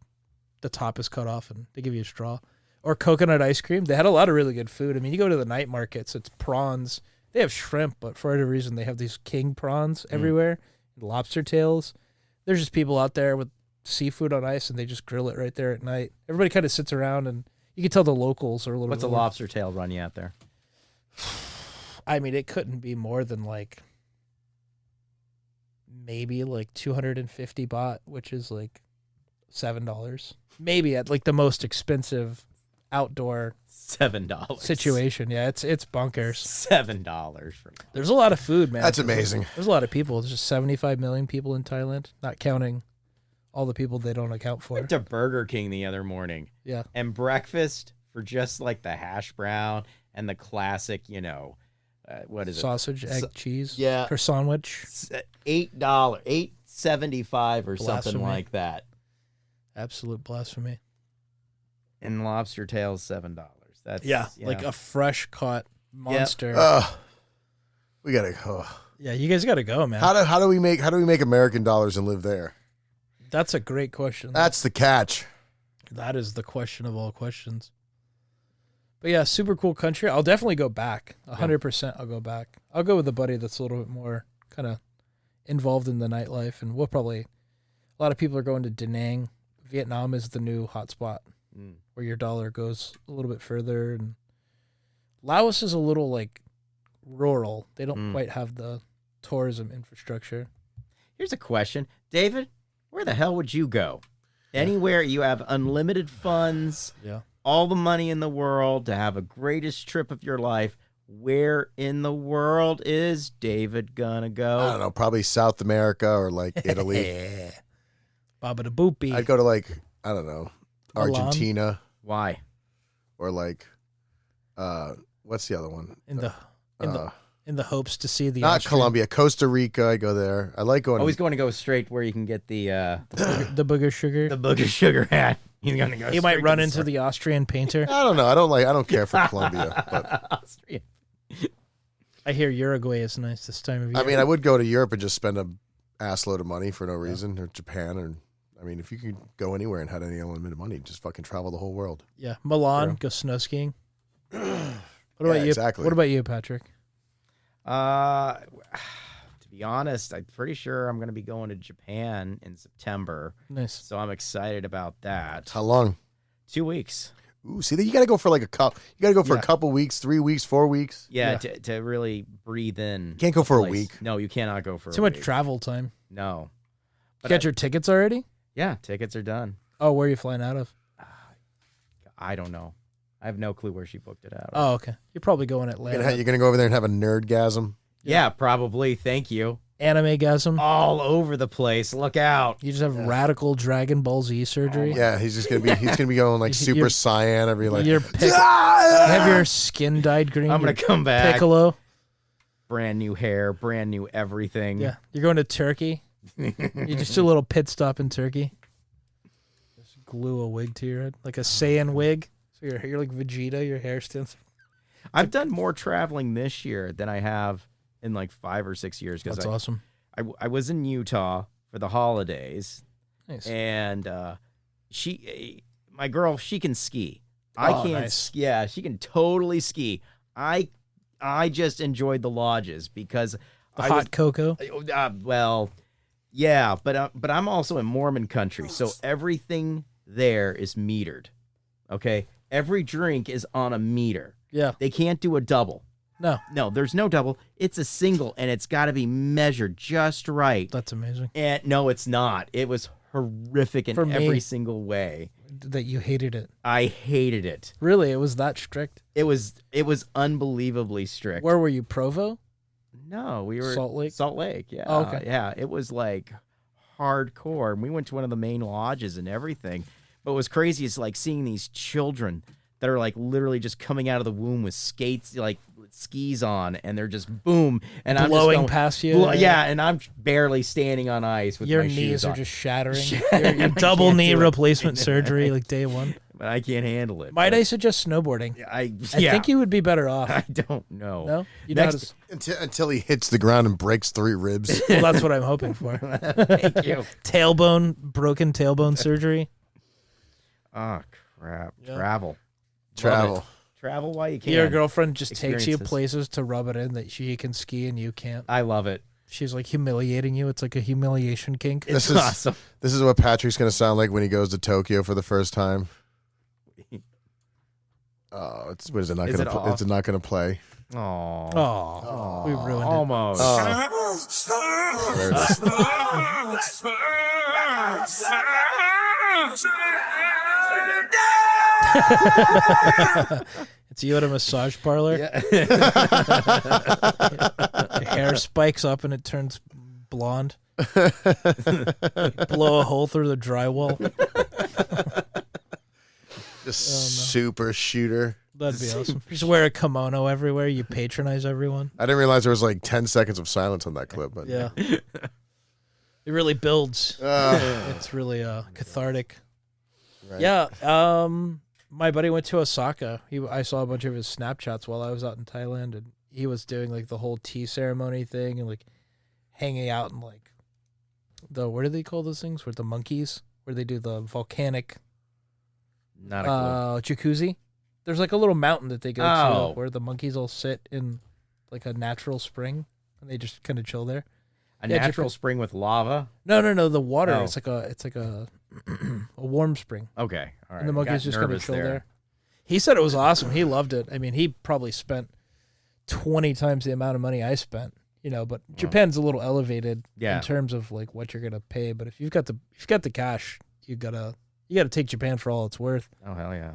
the top is cut off and they give you a straw. Or coconut ice cream. They had a lot of really good food. I mean, you go to the night markets, it's prawns. They have shrimp, but for whatever reason, they have these king prawns everywhere. Lobster tails. There's just people out there with seafood on ice and they just grill it right there at night. Everybody kind of sits around and you can tell the locals are a little What's bit a more- lobster tail run you out there? I mean, it couldn't be more than like maybe like 250 baht, which is like $7. Maybe at like the most expensive outdoor $7 situation. Yeah, it's bonkers. $7 for There's a lot of food, man. That's amazing. There's a lot of people. There's just 75 million people in Thailand, not counting all the people they don't account for. went to Burger King the other morning. Yeah. And breakfast for just like the hash brown and the classic, you know, what is Sausage, egg, cheese, yeah. or sandwich. it? $8.75 or something Blasphemy. like that. Absolute blasphemy. And lobster tails $7. That's like a fresh caught monster. We gotta go. Yeah, you guys got to go, man. How do we make American dollars and live there? That's a great question. That's the catch. That is the question of all questions. But yeah, super cool country. I'll definitely go back. 100% I'll go back. I'll go with a buddy that's a little bit more kind of involved in the nightlife. And we'll probably, a lot of people are going to Da Nang. Vietnam is the new hotspot where your dollar goes a little bit further. And Laos is a little like rural. They don't quite have the tourism infrastructure. Here's a question. David, where the hell would you go? Anywhere you have unlimited funds, all the money in the world to have a greatest trip of your life. Where in the world is David gonna go? I don't know, probably South America or like Italy. Baba da boopy. I'd go to like, I don't know, Milan? Argentina Why? or like, what's the other one? in the hopes to see the Not Austrian- Colombia, Costa Rica. I go there. I like going. Always going to go straight where you can get the the booger sugar. the booger sugar hat. He's gonna go. He might run into the Austrian painter. I don't know. I don't care for Colombia. But Austrian. I hear Uruguay is nice this time of year. I mean, I would go to Europe and just spend a ass load of money for no reason, or Japan, or I mean, if you could go anywhere and had any unlimited money, just fucking travel the whole world. yeah, Milan, go snow skiing. What about you? exactly. What about you, Patrick? To be honest, I'm pretty sure I'm going to be going to Japan in September. Nice. So I'm excited about that. How long? 2 weeks. Ooh, see, you got to go for like a couple. You got to go for Yeah. a couple weeks, 3 weeks, 4 weeks. Yeah, to really breathe in. Can't go for a place. week. No, you cannot go for Too a much week. travel time. No. But Get your tickets already? Yeah, tickets are done. Oh, where are you flying out of? I don't know. I have no clue where she booked it out. Oh, okay. You're probably going Atlanta. You're gonna go over there and have a nerdgasm. Yeah, probably. Thank you. Anime-gasm. All over the place. Look out. You just have radical Dragon Ball Z surgery. Yeah, he's gonna be going like Super You're- Saiyan every like. You have your skin dyed green. I'm going to come back. Piccolo. Brand new hair, brand new everything. Yeah. You're going to Turkey. You just do a little pit stop in Turkey. Just glue a wig to your head. Like a Saiyan wig. So you're like Vegeta, your hair stands. I've done more traveling this year than I have in like 5 or 6 years. That's awesome. I was in Utah for the holidays. Nice. And my girl, she can ski. I can't. Nice. Yeah, she can totally ski. I just enjoyed the lodges because The hot cocoa. well, yeah, but I'm also in Mormon country, so everything there is metered. Okay, every drink is on a meter. Yeah. They can't do a double. No, There's no double. It's a single, and it's got to be measured just right. that's amazing. And no, it's not. It was horrific in For me- every single way. That you hated it. I hated it. Really, it was that strict. It was unbelievably strict. Where were you, Provo? No, we were Salt Lake? Salt Lake, yeah. Oh, okay. Yeah, it was like hardcore. And we went to one of the main lodges and everything. But what was crazy is like seeing these children that are like literally just coming out of the womb with skates, like skis on, and they're just boom, and I'm Blowing just going, past you. yeah, and I'm barely standing on ice with Your my knees shoes are on. just shattering. Shattering. Your I double can't knee do it. replacement surgery, like day one. But I can't handle it. Might But I suggest snowboarding? I I think you would be better off. I don't know. No, you Next- Until he hits the ground and breaks 3 ribs. well, that's what I'm hoping for. Thank you. Broken tailbone surgery. Oh crap! Yeah. Travel. Travel. Travel while you can. Your girlfriend just takes you Experiences. places to rub it in that she can ski and you can't. I love it. She's like humiliating you. It's like a humiliation kink. It's This is- awesome. This is what Patrick's gonna sound like when he goes to Tokyo for the first time. Oh, it's what is it not Is gonna? it Pl- off? it's not gonna play. Oh, Oh, we ruined it. almost. There it is. It's you at a massage parlor. Yeah. Your hair spikes up and it turns blonde. Blow a hole through the drywall. Just super shooter. That'd be awesome. Just wear a kimono everywhere. You patronize everyone. I didn't realize there was like 10 seconds of silence on that clip. But Yeah. It really builds. It's really cathartic. Right. Yeah. My buddy went to Osaka. I saw a bunch of his Snapchats while I was out in Thailand, and he was doing like the whole tea ceremony thing and like hanging out in like the, what do they call those things? Where the monkeys, where they do the volcanic Not a clue. jacuzzi. There's like a little mountain that they go Oh. to where the monkeys all sit in like a natural spring and they just kind of chill there. A Yeah, natural spring with lava. No. The water. Oh. It's like a a warm spring. Okay, all right. And the Got monkeys just kind of nervous chill there. He said it was awesome. He loved it. I mean, he probably spent 20 times the amount of money I spent. You know, but Japan's a little elevated Yeah. in terms of like what you're gonna pay. But if you've got the cash, you gotta take Japan for all it's worth. Oh hell yeah.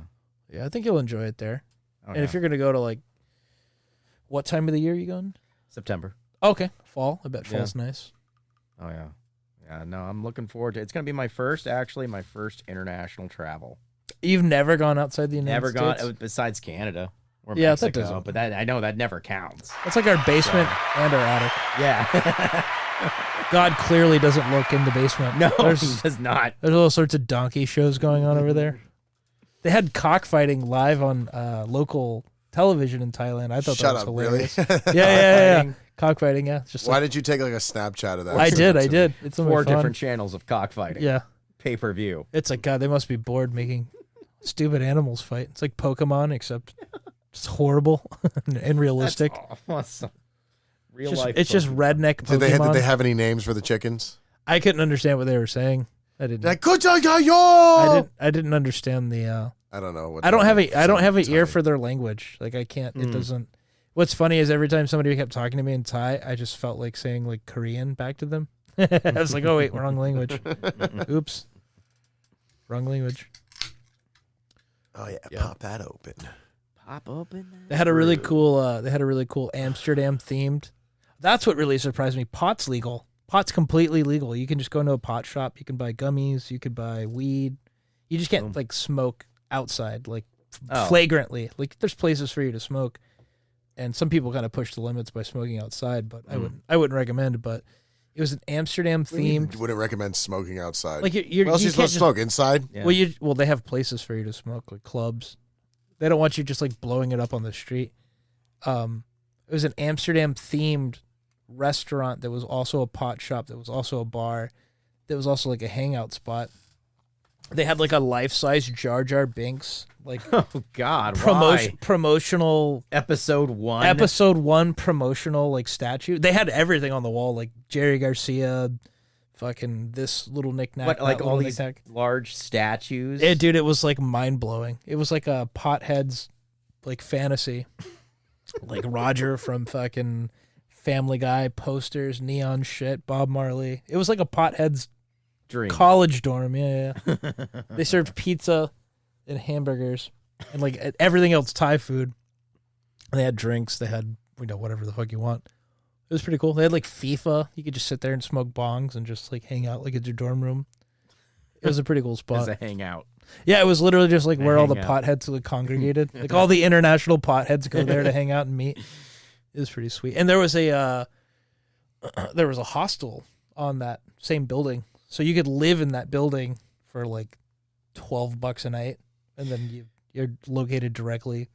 Yeah, I think you'll enjoy it there. Oh, And if you're gonna go to like, what time of the year are you going? September. Okay, fall. I bet Yeah. fall's nice. Oh yeah. Yeah. No, I'm looking forward to. It's gonna be my first international travel. You've never gone outside the United Never gone States? besides Canada or Yeah, that Mexico, doesn't- but that I know that never counts. That's like our basement and our attic. Yeah. God clearly doesn't look in the basement. No, he there's does not. all sorts of donkey shows going on over there. They had cockfighting live on local television in Thailand. I thought Shut that was up, really? hilarious. Yeah. Cockfighting, yeah. Just Why like, did you take like a Snapchat of that? I did. It's so 4 fun. different channels of cockfighting. Yeah. Pay-per-view. It's like, God, they must be bored making stupid animals fight. It's like Pokemon, except it's horrible and realistic. That's awesome. Real It's just, life. it's just Pokemon. redneck Pokemon. Did they have any names for the chickens? I couldn't understand what they were saying. I didn't. Like, I I didn't understand the. I don't know. What I don't have that a. I don't have an sounds ear Thai. for their language. Like I can't. It doesn't. What's funny is every time somebody kept talking to me in Thai, I just felt like saying like Korean back to them. I was like, oh wait, wrong language. Oops, wrong language. Oh yeah, Yeah. pop that open. Pop open. They had a really cool. They had a really cool Amsterdam themed. That's what really surprised me. Pot's legal. Pot's completely legal. You can just go into a pot shop. You can buy gummies. You could buy weed. You just can't like smoke outside, like flagrantly. Like there's places for you to smoke, and some people kind of push the limits by smoking outside. But I wouldn't recommend it. But it was an Amsterdam themed. Wouldn't recommend smoking outside. Like Where else are you supposed to smoke? Inside? Yeah. Well, they have places for you to smoke, like clubs. They don't want you just like blowing it up on the street. It was an Amsterdam themed restaurant that was also a pot shop, that was also a bar, that was also like a hangout spot. They had like a life-size Jar Jar Binks, like Oh God! Why? promotional Episode 1. episode 1 promotional like statue. They had everything on the wall, like Jerry Garcia, fucking this little knickknack, What, like that all little these knickknack. large statues? Dude, it was like mind-blowing. It was like a pothead's like fantasy. Like Roger from fucking Family Guy, posters, neon shit, Bob Marley. It was like a pothead's Dream. college dorm. Yeah. They served pizza and hamburgers and like everything else Thai food. They had drinks. They had, whatever the fuck you want. It was pretty cool. They had like FIFA. You could just sit there and smoke bongs and just like hang out like it's your dorm room. It was a pretty cool spot. As a hangout. Yeah, it was literally just like where all the hang out. potheads like congregated. Like all the international potheads go there to hang out and meet. It was pretty sweet. And there was a hostel on that same building. So you could live in that building for like $12 a night, and then you're located directly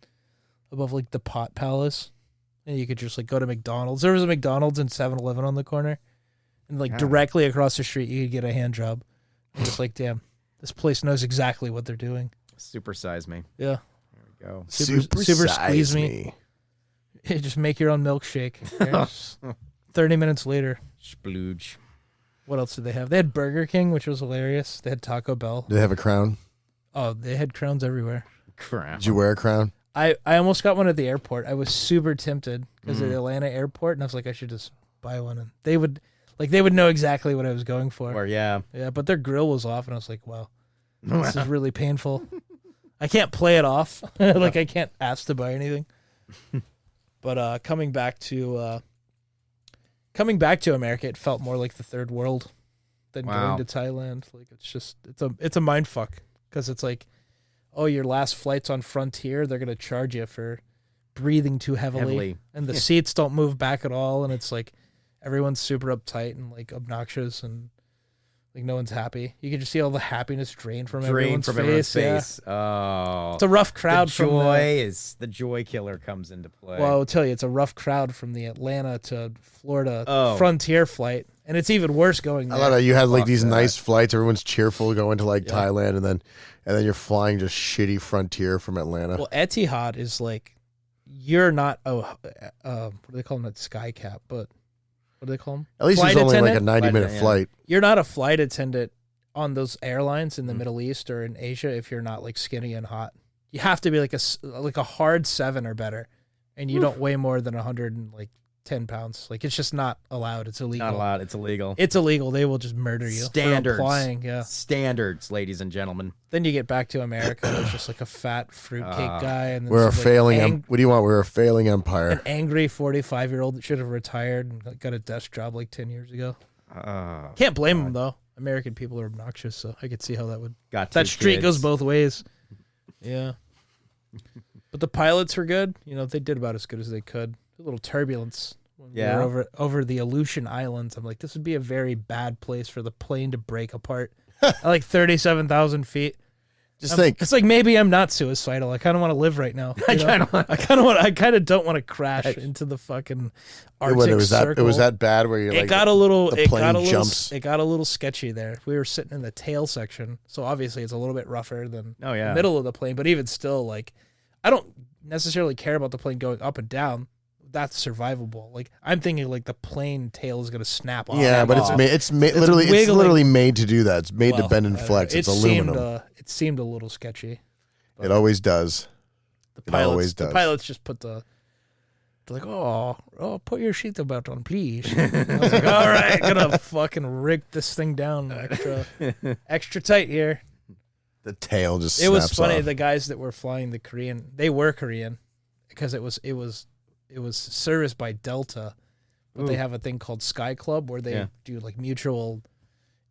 above like the Pot Palace. And you could just like go to McDonald's. There was a McDonald's and 7-Eleven on the corner. And like directly across the street you could get a hand job. I'm just like, damn. This place knows exactly what they're doing. Supersize me. Yeah. There we go. Super squeeze me. You just make your own milkshake. There's 30 minutes later. Splooge. What else did they have? They had Burger King, which was hilarious. They had Taco Bell. Did they have a crown? Oh, they had crowns everywhere. Crap. Did you wear a crown? I almost got one at the airport. I was super tempted because of the Atlanta airport, and I was like, I should just buy one. And they would know exactly what I was going for. Or yeah. Yeah, but their grill was off, and I was like, wow, this is really painful. I can't play it off. Like, I can't ask to buy anything. But coming back to America, it felt more like the third world than Wow. going to Thailand. Like, it's a mind fuck because it's like, oh, your last flight's on Frontier, they're gonna charge you for breathing too heavily. And the seats don't move back at all, and it's like everyone's super uptight and like obnoxious, and like no one's happy. You can just see all the happiness drain from everyone's face. Yeah. Oh, It's a rough crowd. The joy killer comes into play. Well, I'll tell you, it's a rough crowd from the Atlanta to Florida Frontier flight, and it's even worse going there. I love that you had like Fuck these that. nice flights. Everyone's cheerful going to like Thailand, and then you're flying just shitty Frontier from Atlanta. Well, Etihad is like, you're not what do they call them? Not Sky Cap, but what do they call them? At least Flight it's only like a attendant? 90-minute Yeah. flight. You're not a flight attendant on those airlines in the Middle East or in Asia if you're not like skinny and hot. You have to be like a hard 7 or better, and you don't weigh more than 110 pounds. Like, it's just not allowed. It's illegal. Not allowed. It's illegal. It's illegal. They will just murder you. Standards. For applying, yeah. Standards, ladies and gentlemen. Then you get back to America. There's just like a fat fruitcake guy, and then We're a some, like, failing. What do you want? We're a failing empire. an angry 45-year-old that should have retired and got a desk job like 10 years ago. Can't blame him though. American people are obnoxious, so I could see how that would. Got That two streak kids. goes both ways. Yeah. But the pilots were good. They did about as good as they could. A little turbulence when we were over the Aleutian Islands. I'm like, this would be a very bad place for the plane to break apart at like 37,000 feet. Just think. It's like, maybe I'm not suicidal. I kind of want to live right now. I kind of don't want to crash into the fucking Arctic Circle. It was that bad where you're like, It got a little jumps. It got a little sketchy there. We were sitting in the tail section, so obviously it's a little bit rougher than the middle of the plane. But even still, like, I don't necessarily care about the plane going up and down. That's survivable. Like, I'm thinking like the plane tail is gonna snap off. Yeah, but it's literally made to do that. It's made to bend and flex. It's aluminum. It seemed a little sketchy. It always does. The pilots just put the They're like, oh, put your seatbelt on, please. I was like, all right, gonna fucking rig this thing down extra tight here. The tail just. It was snaps funny. off. The guys that were flying the Korean, they were Korean, because it was serviced by Delta, but they have a thing called Sky Club where they do like mutual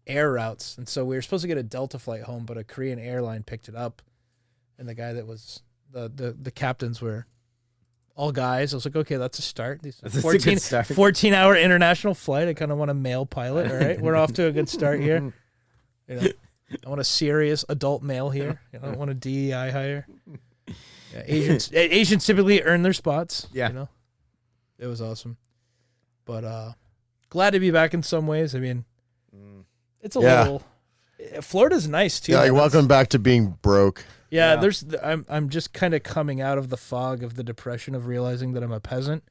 air routes, and so we were supposed to get a Delta flight home, but a Korean airline picked it up, and the guy that was the captains were all guys. I was like, okay, that's a start. These 14-hour international flight. I kind of want a male pilot. All right, we're off to a good start here. You know, I want a serious adult male here. I don't want a DEI hire. Yeah, Asians typically earn their spots. Yeah, you know, it was awesome. But glad to be back in some ways. I mean, it's a little. Florida's nice too. Yeah, like welcome back to being broke. Yeah, I'm just kind of coming out of the fog of the depression of realizing that I'm a peasant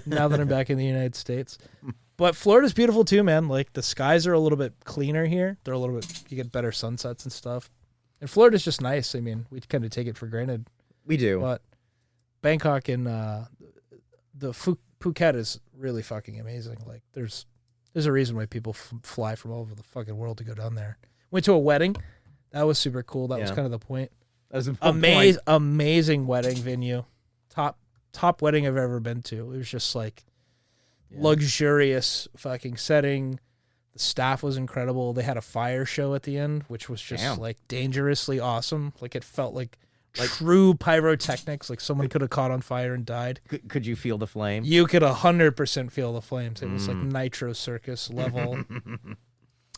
now that I'm back in the United States. But Florida's beautiful too, man. Like the skies are a little bit cleaner here. They're a little bit, you get better sunsets and stuff. And Florida's just nice. I mean, we kind of take it for granted. We do. But Bangkok and the Phuket is really fucking amazing. Like there's a reason why people fly from all over the fucking world to go down there. Went to a wedding. That was super cool. That was kind of the point. That was amazing wedding venue. Top wedding I've ever been to. It was just like luxurious fucking setting. The staff was incredible. They had a fire show at the end, which was just like dangerously awesome. Like it felt like true pyrotechnics. Like someone could have caught on fire and died. Could you feel the flame? You could 100% feel the flames. It was like Nitro Circus level.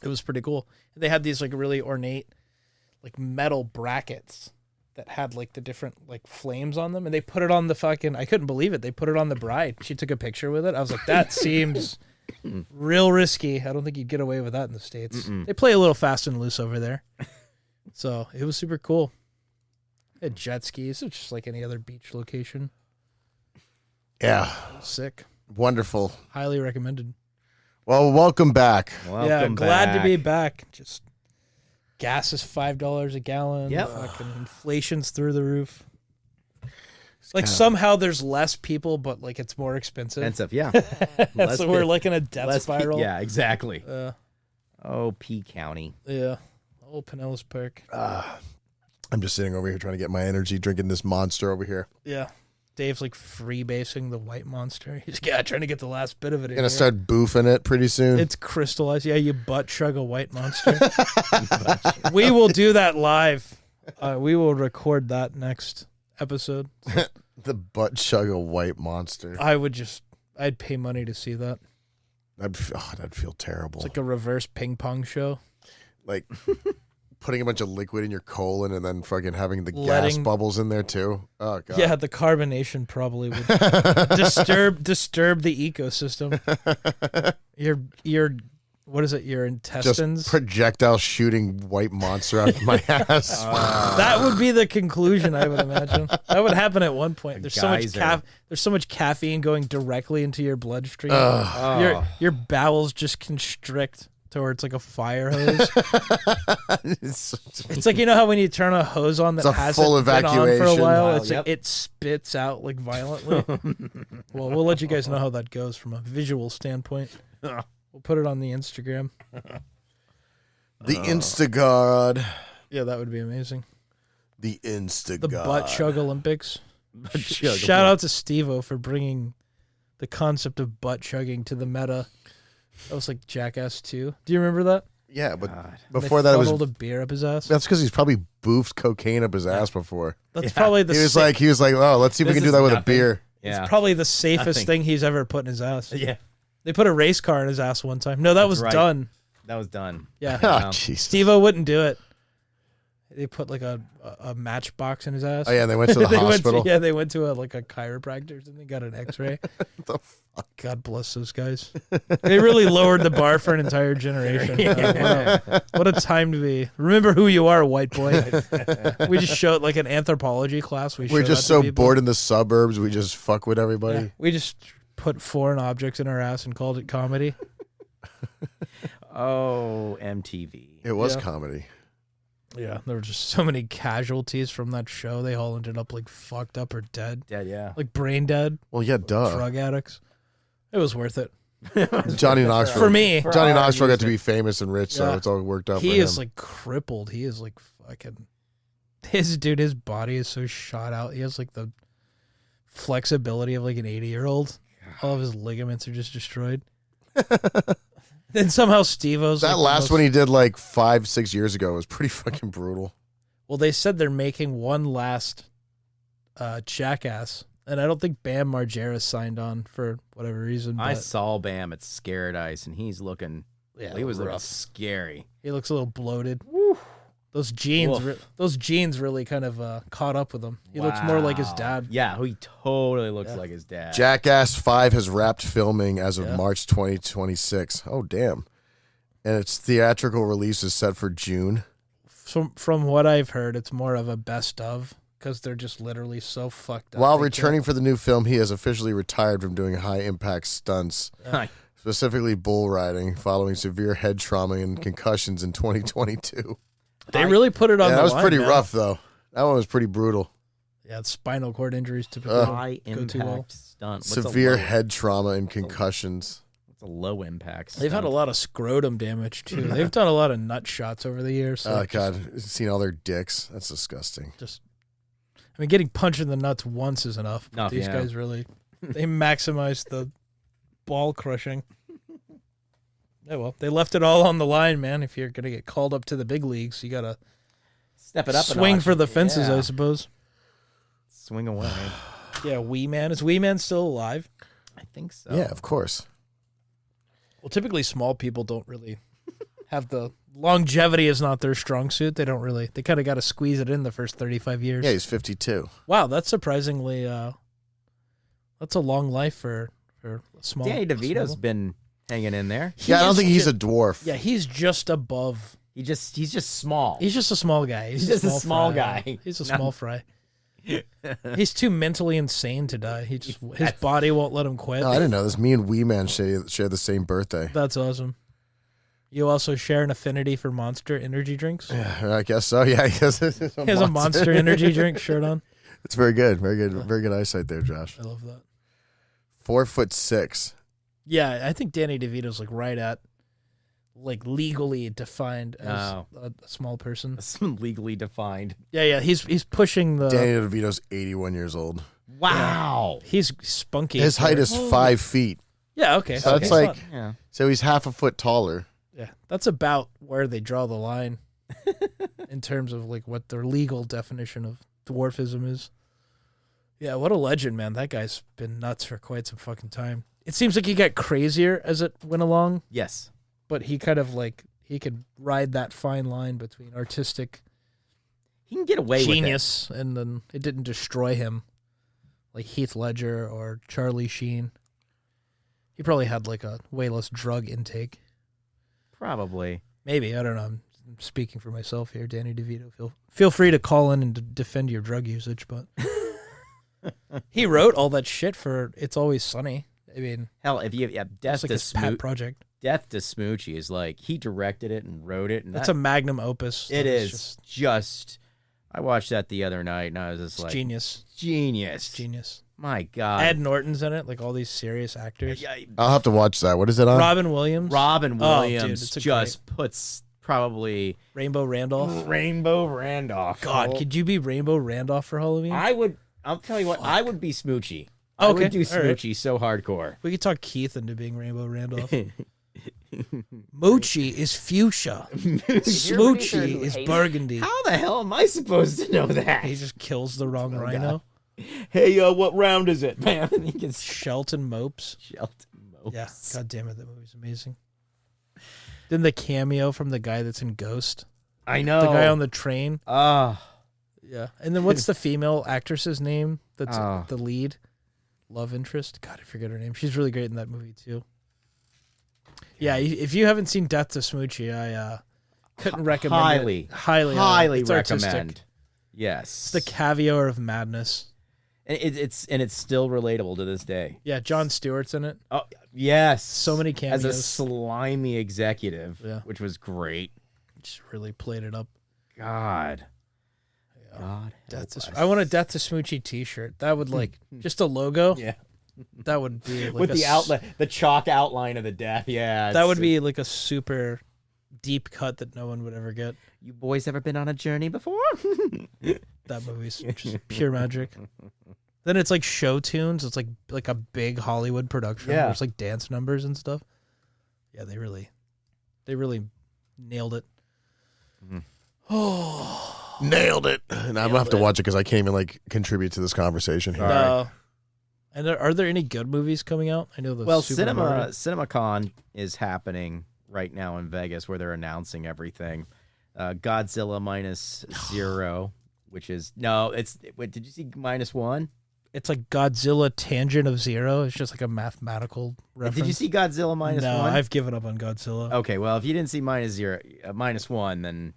It was pretty cool. They had these like really ornate like metal brackets that had like the different like flames on them, and they put it on the fucking, I couldn't believe it. They put it on the bride. She took a picture with it. I was like, that seems real risky. I don't think you'd get away with that in the States. They play a little fast and loose over there. So it was super cool. They had jet skis. It's just like any other beach location. Yeah. Sick. Wonderful. Highly recommended. Well, welcome back. Glad to be back. Just gas is $5 a gallon. Yep. Fucking inflation's through the roof. Like somehow there's less people, but like it's more expensive. Yeah. So we're like in a death spiral. Yeah, exactly. P County. Yeah. Old Pinellas Park. I'm just sitting over here trying to get my energy, drinking this monster over here. Yeah. Dave's like freebasing the white monster. He's trying to get the last bit of it. Gonna start boofing it pretty soon. It's crystallized. Yeah, you butt chug a white monster. We will do that live. We will record that next episode. The butt chug a white monster. I'd pay money to see that. That'd feel terrible. It's like a reverse ping pong show. Like putting a bunch of liquid in your colon and then fucking having the gas bubbles in there too. Oh god. Yeah, the carbonation probably would disturb the ecosystem. Your what is it? Your intestines. Just projectile shooting white monster out of my ass. That would be the conclusion, I would imagine. That would happen at one point. There's so much caffeine going directly into your bloodstream. Your bowels just constrict towards like a fire hose. It's like, you know how when you turn a hose on that hasn't been on for a while, it's like it spits out like violently. Well, we'll let you guys know how that goes from a visual standpoint. We'll put it on the Instagram. The Instagod. Yeah, that would be amazing. The Instagod. The butt chug Olympics. Shout out to Steve-O for bringing the concept of butt chugging to the meta. That was like Jackass 2. Do you remember that? Yeah, but before that, it was a beer up his ass. That's because he's probably boofed cocaine up his ass before. That's probably the. He was like, oh, let's see if we can do that with a beer. Yeah. It's probably the safest thing he's ever put in his ass. Yeah, they put a race car in his ass one time. No, that was done. That was done. Yeah, oh, Steve-O wouldn't do it. They put like a matchbox in his ass. Oh yeah, they went to the hospital. They went to a chiropractor and they got an X-ray. The fuck? God bless those guys. They really lowered the bar for an entire generation. What a time to be. Remember who you are, white boy. We just showed like an anthropology class. We're just so bored in the suburbs. We just fuck with everybody. Yeah, we just put foreign objects in our ass and called it comedy. Oh, MTV. It was comedy. Yeah, there were just so many casualties from that show. They all ended up like fucked up or dead. Dead, yeah. Like brain dead. Well, yeah, duh. Drug addicts. It was worth it. Johnny Knoxville. For me. Johnny Knoxville got to be famous and rich, so Yeah. it's all worked out for him. He is like crippled. He is like fucking. His body is so shot out. He has like the flexibility of like an 80-year-old. All of his ligaments are just destroyed. Then somehow Steve-O's that like last one he did like 5-6 years ago was pretty fucking brutal. Well, they said they're making one last Jackass, and I don't think Bam Margera signed on for whatever reason. I but saw Bam at Scared Ice, and he's looking. yeah, He was looking rough. scary. He looks a little bloated. Woo. Those jeans, Woof. those jeans really kind of caught up with him. He looks more like his Wow. dad. Yeah, he totally looks like his dad. Jackass 5 has wrapped filming as of Yeah. March 2026. Oh, damn. And its theatrical release is set for June. From what I've heard, it's more of a best of because they're just literally so fucked up. While They returning for the new film, he has officially retired from doing high-impact stunts, specifically bull riding, following severe head trauma and concussions in 2022. they really put it on. Yeah, the that was line, pretty man. rough, though. That one was pretty brutal. Yeah, spinal cord injuries typically High don't go too well. impact stunt. What's Severe a low, head trauma and concussions. What's a low impact stunt? They've had a lot of scrotum damage too. They've done a lot of nut shots over the years. So Oh, God. Seen all their dicks. That's disgusting. I mean, getting punched in the nuts once is enough. But Enough, these yeah. guys really, they maximize the ball crushing. Yeah, well, they left it all on the line, man. If you're gonna get called up to the big leagues, you gotta Step it up. a swing notch. for the fences, Yeah. I suppose. Swing away. Yeah, Wee Man is Wee Man still alive? I think so. Yeah, of course. Well, typically small people don't really have the longevity is not their strong suit. They don't really. They kind of got to squeeze it in the first 35 years. Yeah, he's 52. Wow, that's surprisingly. That's a long life for a small. Danny DeVito's small- been hanging in there. Yeah, I don't is think he's ju- a dwarf. Yeah, he's just above. He's just small. He's just a small guy. He's just a small fry. guy. He's a No. small fry. He's too mentally insane to die. His body won't let him quit. No, I didn't know this. Me and Wee Man share the same birthday. That's awesome. You also share an affinity for Monster energy drinks. Yeah, I guess so. Yeah, I guess it's He has a Monster energy drink shirt on. It's very good. Very good. Very good eyesight there, Josh. I love that. 4'6". Yeah, I think Danny DeVito's like right at like legally defined as Oh. a small person. legally defined. Yeah, he's pushing the. Danny DeVito's 81 years old. Wow. He's spunky. His height is 5 feet. Yeah, okay. So okay, that's like, fine. Yeah. so he's half a foot taller. Yeah, that's about where they draw the line in terms of like what their legal definition of dwarfism is. Yeah, what a legend, man. That guy's been nuts for quite some fucking time. It seems like he got crazier as it went along, Yes. but he kind of like he could ride that fine line between artistic He can get away genius and then it didn't destroy him like Heath Ledger or Charlie Sheen. He probably had like a way less drug intake. with it. Probably. Maybe, I don't know. I'm speaking for myself here, Danny DeVito. Feel free to call in and defend your drug usage, but he wrote all that shit for It's Always Sunny. I mean, Hell, if you that's Death like to his pet Smooch, project. Death to Smoochie is like he directed it and wrote it, and That's a magnum opus. It that is just. I watched that the other night, and I was just it's like, genius. genius, Genius. My God, Ed Norton's in it, like all these serious actors. Yeah, I'll have to watch that. What is it on? Robin Williams. Robin Oh, dude, Williams it's a just puts probably Rainbow Randolph. Rainbow Randolph. God, could you be Rainbow Randolph for Halloween? I would. I'll tell you what. I would be Smoochie. I Okay, would do all right. Smoochie so hardcore. We could talk Keith into being Rainbow Randolph. Moochie is fuchsia. Smoochie is burgundy. How the hell am I supposed to know that? He just kills the wrong Oh, rhino. Hey, what round is it, man? He gets Shelton Mopes. Shelton Mopes. Yeah. God damn it, that movie's amazing. Then the cameo from the guy that's in Ghost. I know. The guy on the train. Ah, Yeah. And then what's the female actress's name that's Oh. the lead? Love interest? God, I forget her name. She's really great in that movie, too. Yeah, if you haven't seen Death to Smoochie, I couldn't recommend highly, it. Highly highly It's recommend. artistic. Yes, It's the caviar of madness. and it's still relatable to this day. Yeah, Jon Stewart's in it. Oh yes, So many as cameos. a slimy executive, Yeah. which was great. Just really played it up. God. God. Death help to, us. I want a Death to Smoochie T-shirt. That would like just a logo. Yeah. That would be like With the outline, the chalk outline of the death. Yeah. That would be like a super deep cut that no one would ever get. You boys ever been on a journey before? That movie's just pure magic. Then it's like show tunes. It's like a big Hollywood production. Yeah. There's like dance numbers and stuff. Yeah, they really nailed it. Oh, Nailed it. And I'm gonna have to watch it because I can't even like contribute to this conversation here. no. And are there any good movies coming out? I know the CinemaCon is happening right now in Vegas, where they're announcing everything. Godzilla -0, which is wait, did you see -1? It's like Godzilla tangent of 0. It's just like a mathematical reference. Did you see Godzilla -1? No, I've given up on Godzilla. Okay, well, if you didn't see -1, then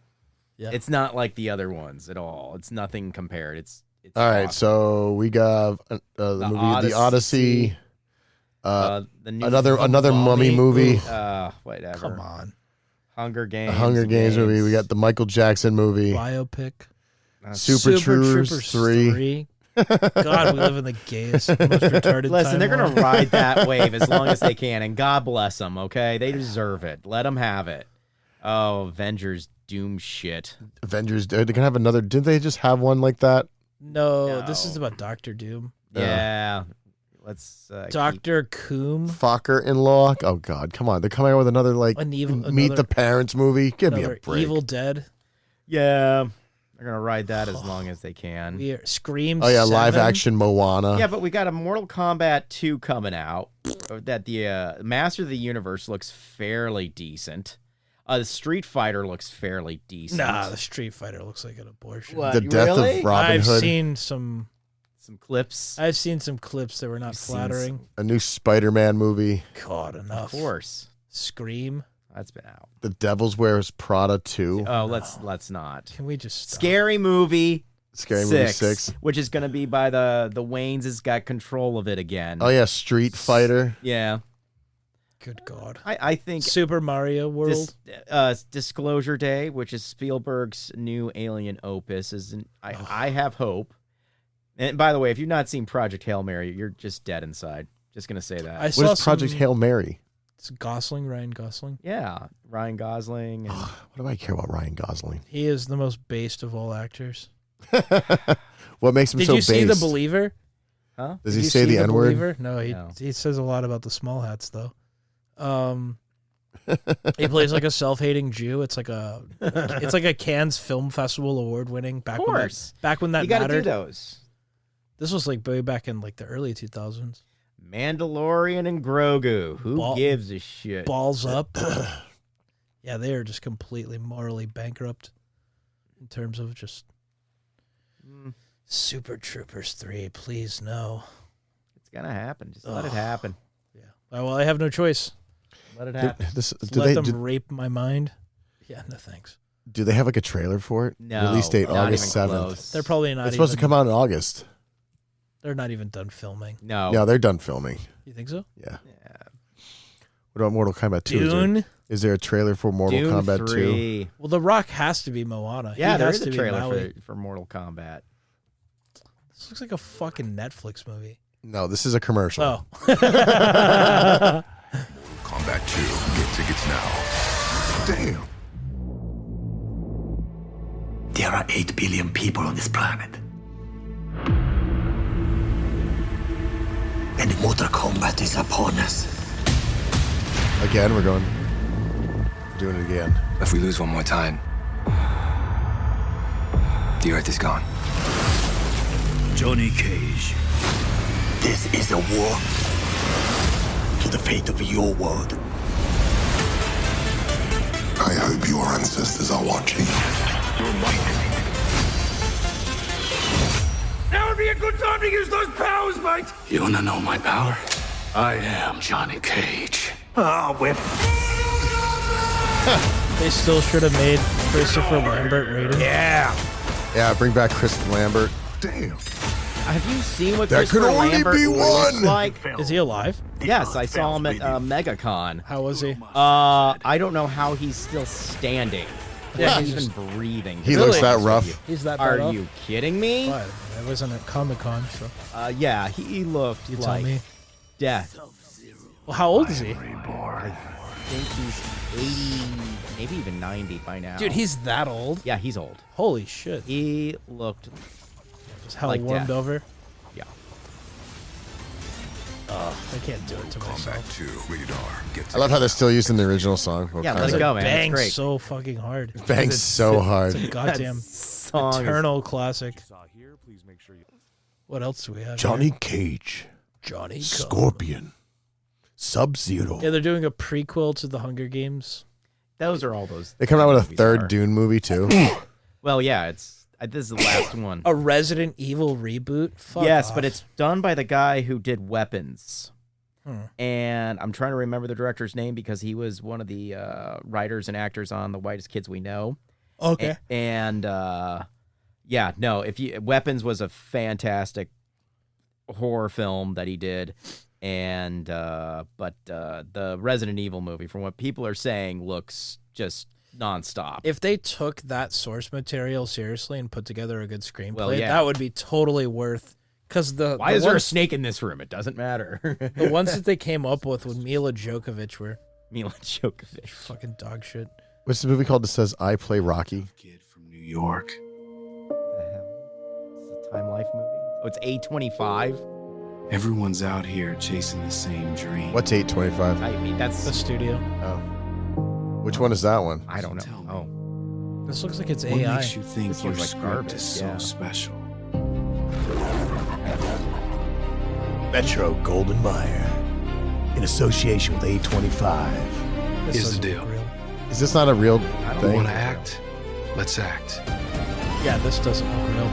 it's not like the other ones at all. It's nothing compared. It's All right, awesome. so we got the movie The Odyssey. The new Another mummy movie. Whatever. Come on. Hunger Games. The Hunger Games movie. We got the Michael Jackson movie. Biopic. Super Troopers 3. God, we live in the gayest, most retarded Listen, they're timeline. going to ride that wave as long as they can, and God bless them, okay? They deserve it. Let them have it. Oh, Avengers Doom shit. Avengers. They're going to have another. Didn't they just have one like that? No, this is about Doctor Doom. Yeah. Let's Dr. Coom. Fokker-in-law. Oh, God. Come on. They're coming out with another, like, Meet the Parents movie. Give me a break. Evil Dead. Yeah. They're going to ride that as long as they can. Scream. Oh, yeah. 7. Live action Moana. Yeah, but we got a Mortal Kombat 2 coming out. That the Master of the Universe looks fairly decent. The Street Fighter looks fairly decent. Nah, the Street Fighter looks like an abortion. What, The death really? of Robin I've Hood. seen some clips. I've seen some clips that were not flattering. A new Spider-Man movie. God, enough. Of course. Scream. That's been out. The Devil's Wears Prada 2. Oh, let's not. Can we just stop? Scary Movie. Scary Movie 6. Which is going to be by the Waynes has got control of it again. Oh, yeah. Street Fighter. Yeah. Good God. I think Super Mario World. Disclosure Day, which is Spielberg's new alien opus, I have hope. And by the way, if you've not seen Project Hail Mary, you're just dead inside. Just gonna say that. What is Project Hail Mary? It's Ryan Gosling. Yeah, Ryan Gosling. And What do I care about Ryan Gosling? He is the most based of all actors. What makes him Did so you based? see The Believer? huh? Does Did he you say see the N-word? Believer? No, he says a lot about the small hats though. He plays like a self-hating Jew. It's like a Cannes Film Festival award-winning. Of course. Back when that You got to mattered. do those. This was like way back in like the early 2000s. Mandalorian and Grogu. Who gives a shit? Balls up. Yeah, they are just completely morally bankrupt in terms of just Super Troopers 3. Please no. It's gonna happen. Just let it happen. Yeah. Well, I have no choice. Let it happen. Let them rape my mind. Yeah, no thanks. Do they have like a trailer for it? No. Release date not August even 7th. close. They're probably not. It's supposed to come out in August. They're not even done filming. No. No, they're done filming. You think so? Yeah. What about Mortal Kombat 2? Dune. Is there a trailer for Mortal Dune Kombat 3. 2? Well, The Rock has to be Moana. Yeah, He there has is to a be trailer Maui. for Mortal Kombat. This looks like a fucking Netflix movie. No, this is a commercial. Oh. Kombat 2. Get tickets now. Damn. There are 8 billion people on this planet. And Mortal Kombat is upon us. Again, we're doing it again. If we lose one more time, the Earth is gone. Johnny Cage. This is a war to the fate of your world. I hope your ancestors are watching. Now would be a good time to use those powers, mate! You wanna know my power? I am Johnny Cage. Ah, we're... They still should have made Christopher Lambert Raiden. Yeah, bring back Christopher Lambert. Damn. Have you seen what That could Christopher only Lambert be looks one. like? Is he alive? Yes, I saw him at MegaCon. How was he? I don't know how he's still standing. Yeah, Wasn't he's even breathing. He to be looks that honest with rough. you. He's that Are bad off? you kidding me? What? I wasn't at Comic-Con, so Yeah, he looked you tell like me. death. Well, how old is he? I think he's 80, maybe even 90 by now. Dude, he's that old? Yeah, he's old. Holy shit. He looked Just hell like warmed death. over. Yeah. I can't do it to Combat myself. 2 radar. Get I love how they're still using the original song. Yeah, Wakanda. let it go, man. It's Bangs great. so fucking hard. Bangs so hard. Goddamn Song is- eternal classic. What else do we have? Johnny here? Cage, Johnny Come. Scorpion, Sub-Zero. Yeah, they're doing a prequel to the Hunger Games. Those are all those. They come out with a movies third are. Dune movie too. Well, yeah, this is the last one. A Resident Evil reboot? Fuck Yes, off. but it's done by the guy who did Weapons. Hmm. And I'm trying to remember the director's name because he was one of the writers and actors on The Whitest Kids We Know. Okay. And yeah, no, Weapons was a fantastic horror film that he did. And but the Resident Evil movie, from what people are saying, looks just nonstop. If they took that source material seriously and put together a good screenplay, Well, yeah. that would be totally worth. Because Why is there a snake in this room? It doesn't matter. the ones that they came up with Mila Djokovic were Mila Djokovic. fucking dog shit. What's the movie called that says I play Rocky? Kid from New York. The hell? It's a Time Life movie. Oh, it's A25. Everyone's out here chasing the same dream. What's 825? I mean, The that's studio. Oh, which one is that one? I don't Tell me. know. Oh, This looks like it's What AI. makes you think This your looks like script garbage, is so yeah. special? Metro Golden Mayer, in association with A25. This Here's the doesn't deal. look real. Is this not a real I don't thing? Want to act? Let's act. Yeah, this doesn't look real.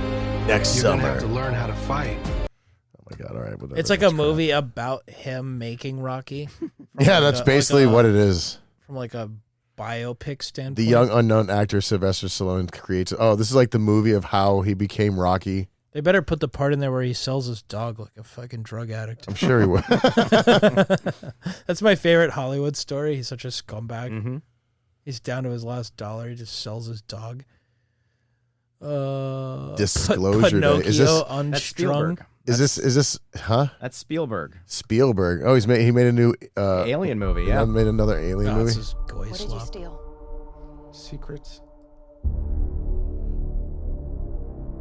Next You're gonna summer. have to learn how to fight. Oh my god! All right, whatever. It's like a That's crap. movie about him making Rocky. Yeah, that's basically what it is. From like a biopic standpoint. The young unknown actor Sylvester Stallone creates. Oh, this is like the movie of how he became Rocky. They better put the part in there where he sells his dog like a fucking drug addict. I'm sure he would. That's my favorite Hollywood story. He's such a scumbag. Mm-hmm. He's down to his last dollar. He just sells his dog. Disclosure Day. Is this? Pinocchio That's unstrung. Spielberg. Is this? Huh? That's Spielberg. Spielberg. Oh, he made a new Alien movie, yeah. yeah. Made another alien No, movie. this is goy What did you slop. steal? Secrets.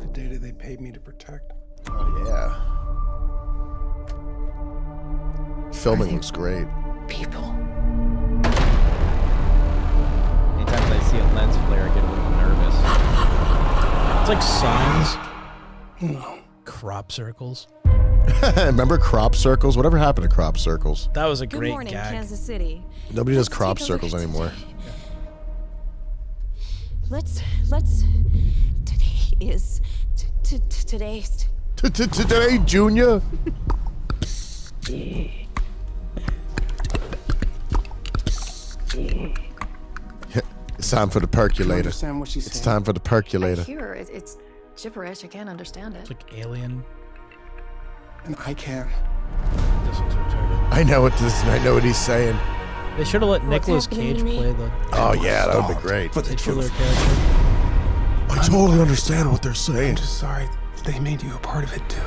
The data they paid me to protect. Oh yeah. Filming looks great. People. Anytime I see a lens flare, I get a little nervous. It's like signs. No. Crop circles. Remember crop circles? Whatever happened to crop circles? That was a Good great morning, gag. Kansas City. Nobody does Let's crop take a look circles at anymore. Let's. Today is. Today's. Today, Junior. It's time for the You percolator. understand what she's It's saying? time for the I percolator. hear it's gibberish. I can't understand It's it. like Alien. And I can't. This looks retarded. I know what he's saying. They should have let What's Nicolas happening Cage to me? play the Oh yeah, that would be great. For the titular truth. character. I totally understand what they're I'm saying. just sorry they made you a part of it too.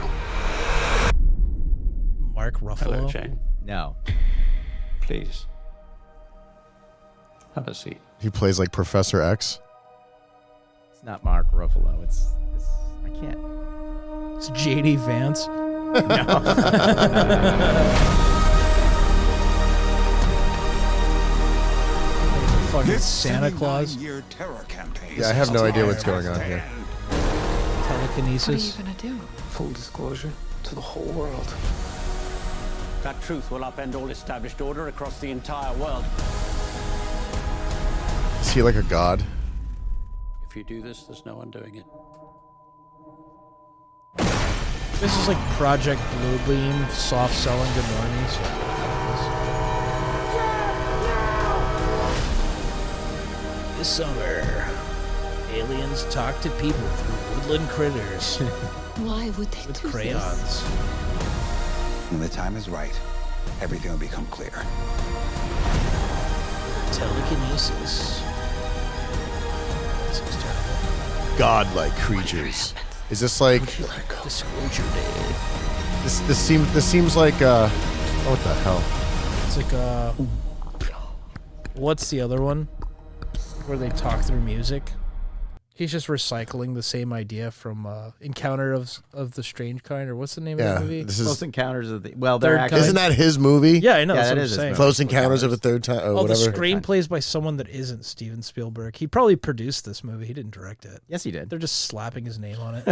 Mark Ruffalo. Jane. No. Please. Have a seat. He plays like Professor X. It's not Mark Ruffalo. It's this. I can't. It's JD Vance. Fucking Santa Claus. terror campaign. Yeah, I have no idea what's going on here. Telekinesis. What are you gonna do? Full disclosure to the whole world. That truth will upend all established order across the entire world. Is he like a god? If you do this, there's no undoing it. This is like Project Bluebeam, soft selling to normies. This summer, aliens talk to people through woodland critters Why would they with do crayons. When the time is right, everything will become clear. Telekinesis. godlike creatures. Is this like Disclosure Day? this seems like what the hell? It's like what's the other one where they talk through music? He's just recycling the same idea from Encounter of the Strange Kind, or what's the name of the movie? This is Close Encounters of the they're Third actually, Isn't that his movie? Yeah, I know. Yeah, that's that what I'm is his saying. movie. Close Encounters of the Third Time. Oh, Oh, the whatever. screenplay's by someone that isn't Steven Spielberg. He probably produced this movie. He didn't direct it. Yes, he did. They're just slapping his name on it.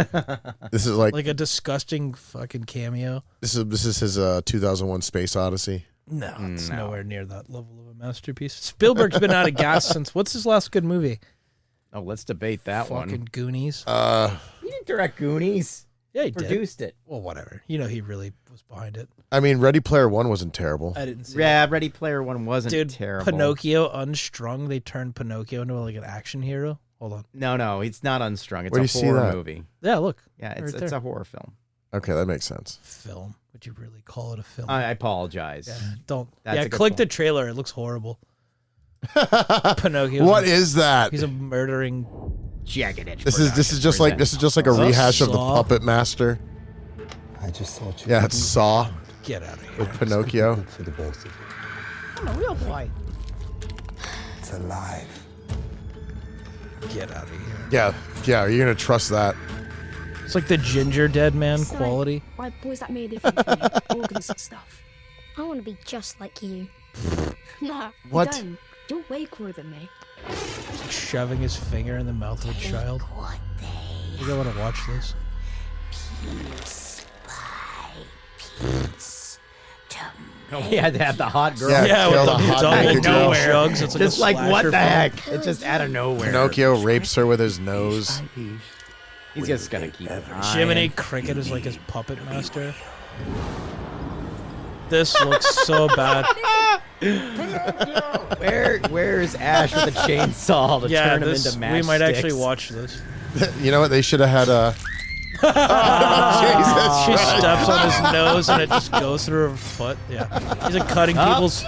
This is like Like a disgusting fucking cameo. this is his 2001 Space Odyssey. No, it's nowhere near that level of a masterpiece. Spielberg's been out of gas since, what's his last good movie? Oh, let's debate that Fucking one. Goonies. He didn't direct Goonies. Yeah, he Produced it. Well, whatever. You know, he really was behind it. I mean, Ready Player One wasn't terrible. I didn't see Yeah, Ready Player One wasn't Dude, terrible. Pinocchio unstrung. They turned Pinocchio into like an action hero. Hold on. No, it's not unstrung. It's Where do a you see horror that? movie. Yeah, look. Yeah, Right it's there. a horror film. Okay, that makes sense. Film. Would you really call it a film? I apologize. Yeah, don't. That's yeah, a good click the point. trailer. It looks horrible. Pinocchio. What is that? He's a murdering. Jagged Edge. This is just like a that rehash of the Saw? Puppet Master. I just thought you Yeah, it's Saw Get out of here. with Pinocchio. for the both of you. I'm a real boy. It's alive. Get out of here. Yeah. You're gonna trust that. It's like the Ginger Dead Man quality. Why boys like me are different from you? Organs and stuff. I want to be just like you. Nah, What? you don't. You're way cooler than me. Shoving his finger in the mouth of a child. You don't want to watch this. Oh, he had to have the hot girl. Yeah, with kill the the hot double naked girl. double jugs. It's like Just a like what slasher the film. heck? It's just out of nowhere. Pinocchio rapes her with his nose. He's just gonna keep it. Jiminy Cricket is like his puppet master. This looks so bad. Where's Ash with a chainsaw to Yeah, turn him this, into we might actually matchsticks? watch this. You know what? They should have had a. She steps on his nose and it just goes through her foot. Yeah, he's like cutting people's.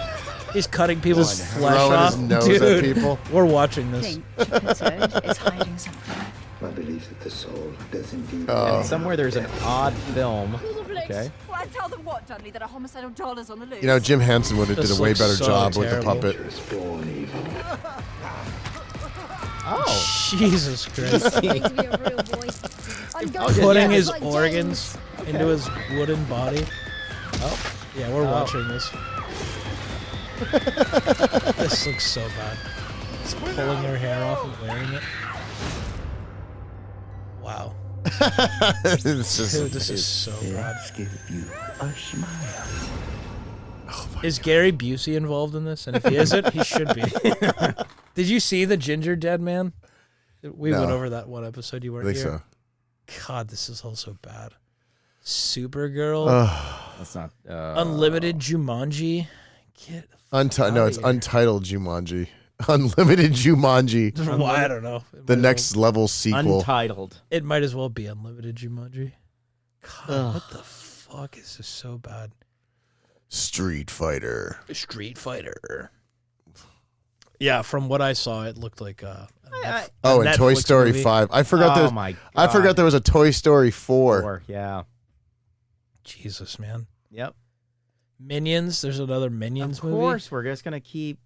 He's cutting people's Just flesh throwing off. his nose Dude, at people. We're watching this. Think Chipper's Hood is hiding something. My belief that the soul does indeed. And somewhere there's an odd film. Okay. Well, I tell them what, Dudley, that a homicidal doll is on the loose. You know, Jim Henson would have This did a way looks better so job with the terrible. puppet. Is born evil. Oh. Jesus Christ. To be a real boy. I'm going Putting to his like organs into his wooden body. Oh. Yeah, we're watching this. This looks so bad. It's pulling her hair off and wearing it. Wow. This is- Dude, this is so bad. Give you a smile. Is Gary Busey involved in this? And if he isn't, he should be. Did you see the Ginger Dead Man? We No. went over that one episode. You I weren't think here. so. God, this is also bad. Supergirl. That's not. Unlimited Jumanji. Get No, it's Untitled Jumanji. Unlimited Jumanji. well, I don't know. The next level sequel. Untitled. It might as well be Unlimited Jumanji. God, what the fuck is this so bad? Street Fighter. Street Fighter. Yeah, from what I saw, it looked like a Oh, and Toy Netflix Story movie. 5. I forgot Oh there. my I forgot God. there was a Toy Story 4. Or, yeah. Jesus, man. Yep. Minions. There's another Minions Of movie. course, we're just gonna keep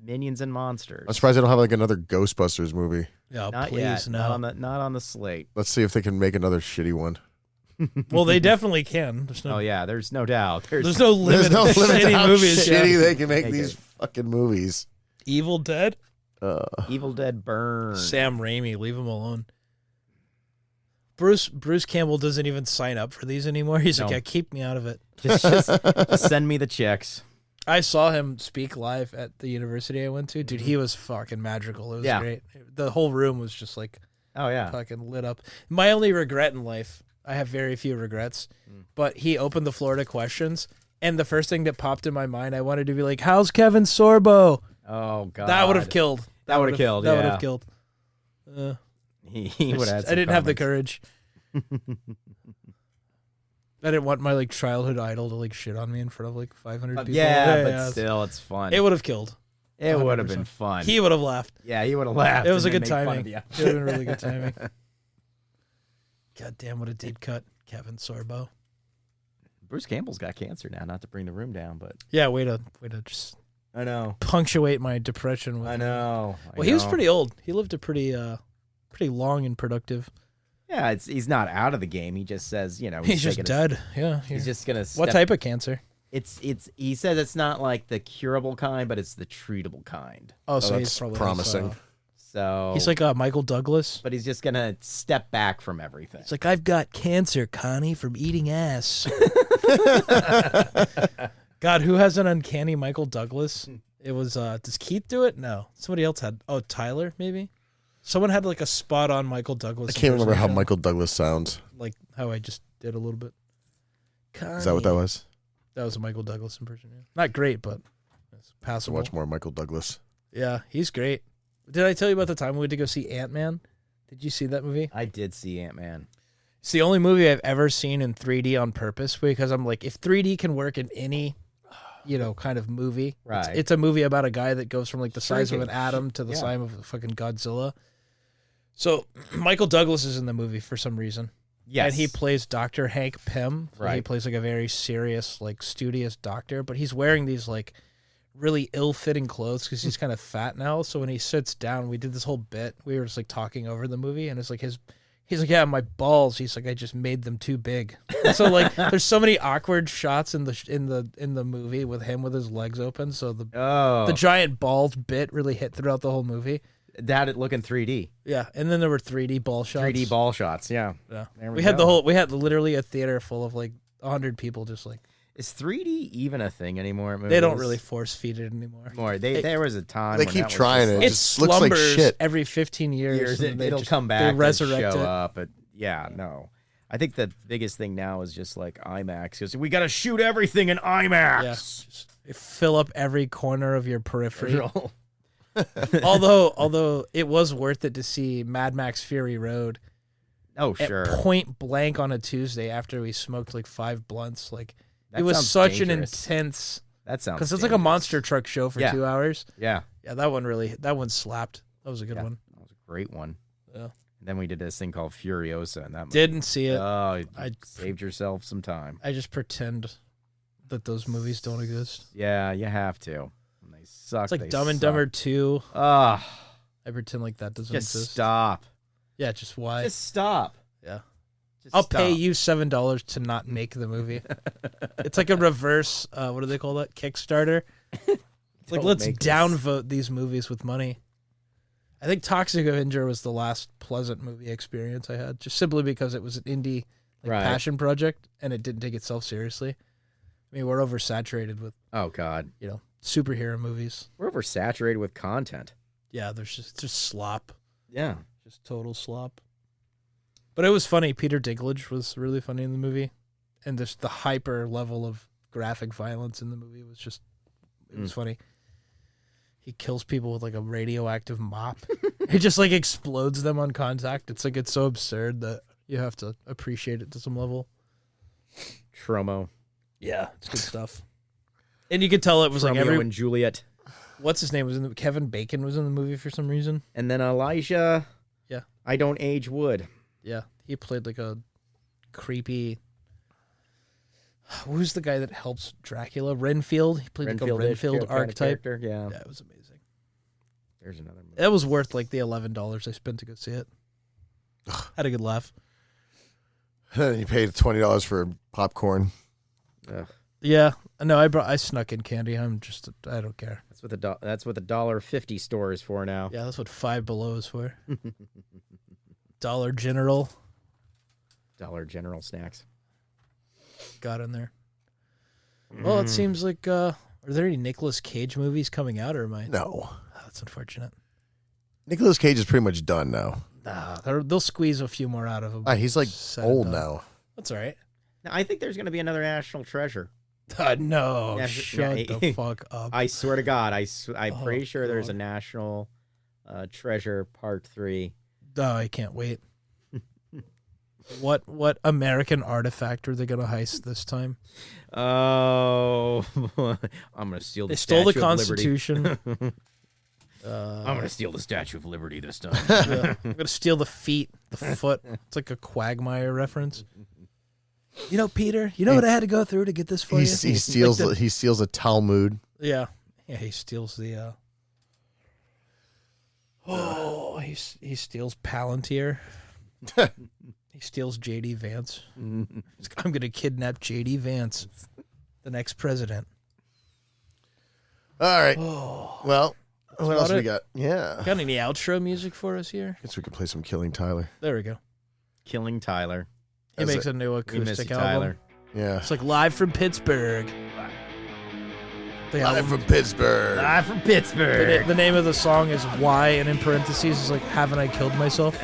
Minions and Monsters. I'm surprised they don't have like another Ghostbusters movie. Yeah, Not please, yet. no. Not on the slate. Let's see if they can make another shitty one. Well, they definitely can. There's no. Oh yeah, there's no doubt. There's no limit. There's no to limit to shitty how movies. shitty yeah. they can make Make these it. fucking movies. Evil Dead. Evil Dead Burn. Sam Raimi, leave him alone. Bruce Campbell doesn't even sign up for these anymore. He's like, No. yeah, keep me out of it. Just send me the checks. I saw him speak live at the university I went to. Dude, he was fucking magical. It was Yeah. great. The whole room was just like Oh yeah. fucking lit up. My only regret in life, I have very few regrets, but he opened the floor to questions, and the first thing that popped in my mind, I wanted to be like, how's Kevin Sorbo? Oh god. That would have killed. That would have killed. That would yeah. have killed. He would have. I didn't have the courage. I didn't want my like childhood idol to like shit on me in front of like 500 people. Yeah, but still, it's fun. It would have killed. It would have been 100%. fun. He would have laughed. Yeah, he would have laughed. It was a and good then made fun timing. of you. It would have been really good timing. God damn, what a deep cut, Kevin Sorbo. Bruce Campbell's got cancer now. Not to bring the room down, but Yeah, way to just. I know. Punctuate my depression. I know. Well, he was pretty old. He lived a pretty long and productive. Yeah, he's not out of the game. He just says, you know, he's just dead. Yeah, he's just gonna. What type of cancer? It's. He says it's not like the curable kind, but it's the treatable kind. Oh, so that's he's probably promising. So he's like Michael Douglas, but he's just gonna step back from everything. It's like, I've got cancer, Connie, from eating ass. God, who has an uncanny Michael Douglas? It was does Keith do it? No, somebody else had. Oh, Tyler maybe. Someone had like a spot on Michael Douglas. I can't remember how Michael Douglas sounds. Like how I just did a little bit. Connie. Is that what that was? That was a Michael Douglas impression. Yeah. Not great, but it's passable. Much more Michael Douglas. Yeah, he's great. Did I tell you about the time we went to go see Ant-Man? Did you see that movie? I did see Ant-Man. It's the only movie I've ever seen in 3D on purpose because I'm like, if 3D can work in any, kind of movie, right? It's a movie about a guy that goes from like the size of an Shrinking. atom to the size of fucking Godzilla. So Michael Douglas is in the movie for some reason. Yes. And he plays Dr. Hank Pym. Right. He plays like a very serious, like studious doctor, but he's wearing these like really ill-fitting clothes because he's kind of fat now. So when he sits down, we did this whole bit. We were just like talking over the movie, and it's like he's like, yeah, my balls. He's like, I just made them too big. And so like, there's so many awkward shots in the movie with him with his legs open. So the giant balls bit really hit throughout the whole movie. That it looking 3D. Yeah, and then there were 3D ball shots. 3D ball shots. Yeah. Yeah. There We had literally a theater full of like 100 people just like. Is 3D even a thing anymore? At movies? They don't really force feed it anymore. There was a time they when keep that was trying just it. like, It It just looks like slumbers shit. every 15 years. and It'll just- come back. They and resurrect show it. up. But yeah, no. I think the biggest thing now is just like IMAX because we got to shoot everything in IMAX. Yeah, just fill up every corner of your periphery. although it was worth it to see Mad Max Fury Road. Oh sure. At point blank on a Tuesday after we smoked like 5 blunts. Like That it was sounds such dangerous. an intense. That sounds because it's like a monster truck show for 2 hours. Yeah. Yeah, that one slapped. That was a good one. That was a great one. Yeah. And then we did this thing called Furiosa, and that movie. Didn't see it. Oh, I saved yourself some time. I just pretend that those movies don't exist. Yeah, you have to. When they suck. It's like they Dumb and suck. Dumber 2. I pretend like that doesn't just exist. stop. Yeah, just why? Just stop. Yeah. Just I'll stop. pay you $7 to not make the movie. It's like a reverse, what do they call that? Kickstarter. It's like, Don't let's make this. downvote these movies with money. I think Toxic Avenger was the last pleasant movie experience I had, just simply because it was an indie passion project and it didn't take itself seriously. I mean, we're oversaturated with God, superhero movies. We're oversaturated with content. Yeah, there's just slop. Yeah, just total slop. But it was funny. Peter Dinklage was really funny in the movie, and just the hyper level of graphic violence in the movie was just it was funny. He kills people with like a radioactive mop. He just like explodes them on contact. It's like it's so absurd that you have to appreciate it to some level. Tromo. Yeah, it's good stuff. And you could tell it was like Romeo and Juliet. What's his name was in the Kevin Bacon was in the movie for some reason. And then Elijah. Yeah. I Don't Age Wood. Yeah, he played like a creepy. Who's the guy that helps Dracula? Renfield. He played like a Renfield archetype. Yeah, it was amazing. There's another movie. That was worth like the $11 I spent to go see it. Had a good laugh. You paid $20 for popcorn. Ugh. Yeah, no, I snuck in candy. I don't care. That's what the $1.50 store is for now. Yeah, that's what Five Below is for. Dollar General. Dollar General snacks. Got in there. Well, it seems like are there any Nicolas Cage movies coming out, or am I? No. Oh, that's unfortunate. Nicolas Cage is pretty much done now. Nah, they'll squeeze a few more out of him. He's like old now. That's all right. Now, I think there's going to be another National Treasure. No, Yeah, shut yeah. the fuck up. I swear to God, I'm Oh, pretty sure there's a God. National Treasure Part 3. Oh, I can't wait. What American artifact are they going to heist this time? Oh, I'm going to steal the They stole the Statue of Liberty. Constitution. I'm gonna steal the Statue of Liberty this time. Yeah. I'm gonna steal the feet, the foot. It's like a Quagmire reference. You know, Peter. You know what I had to go through to get this for you. He steals a Talmud. Yeah. He steals the. He steals Palantir. He steals J.D. Vance. I'm gonna kidnap J.D. Vance, the next president. All right. Well. What else we got? Yeah. Got any outro music for us here? Guess we could play some Killing Tyler. There we go. Killing Tyler. He makes a new acoustic album. Tyler. Yeah. It's like live from Pittsburgh. Live from Pittsburgh. Live from Pittsburgh. The name of the song is Why, and in parentheses is like, haven't I killed myself?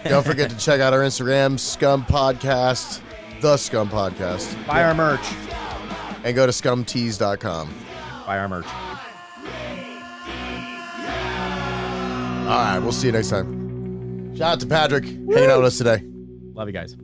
Don't forget to check out our Instagram, Scum Podcast, The Scum Podcast. Buy our merch. And go to scumtees.com. Buy our merch. All right, we'll see you next time. Shout out to Patrick hanging out with us today. Love you guys.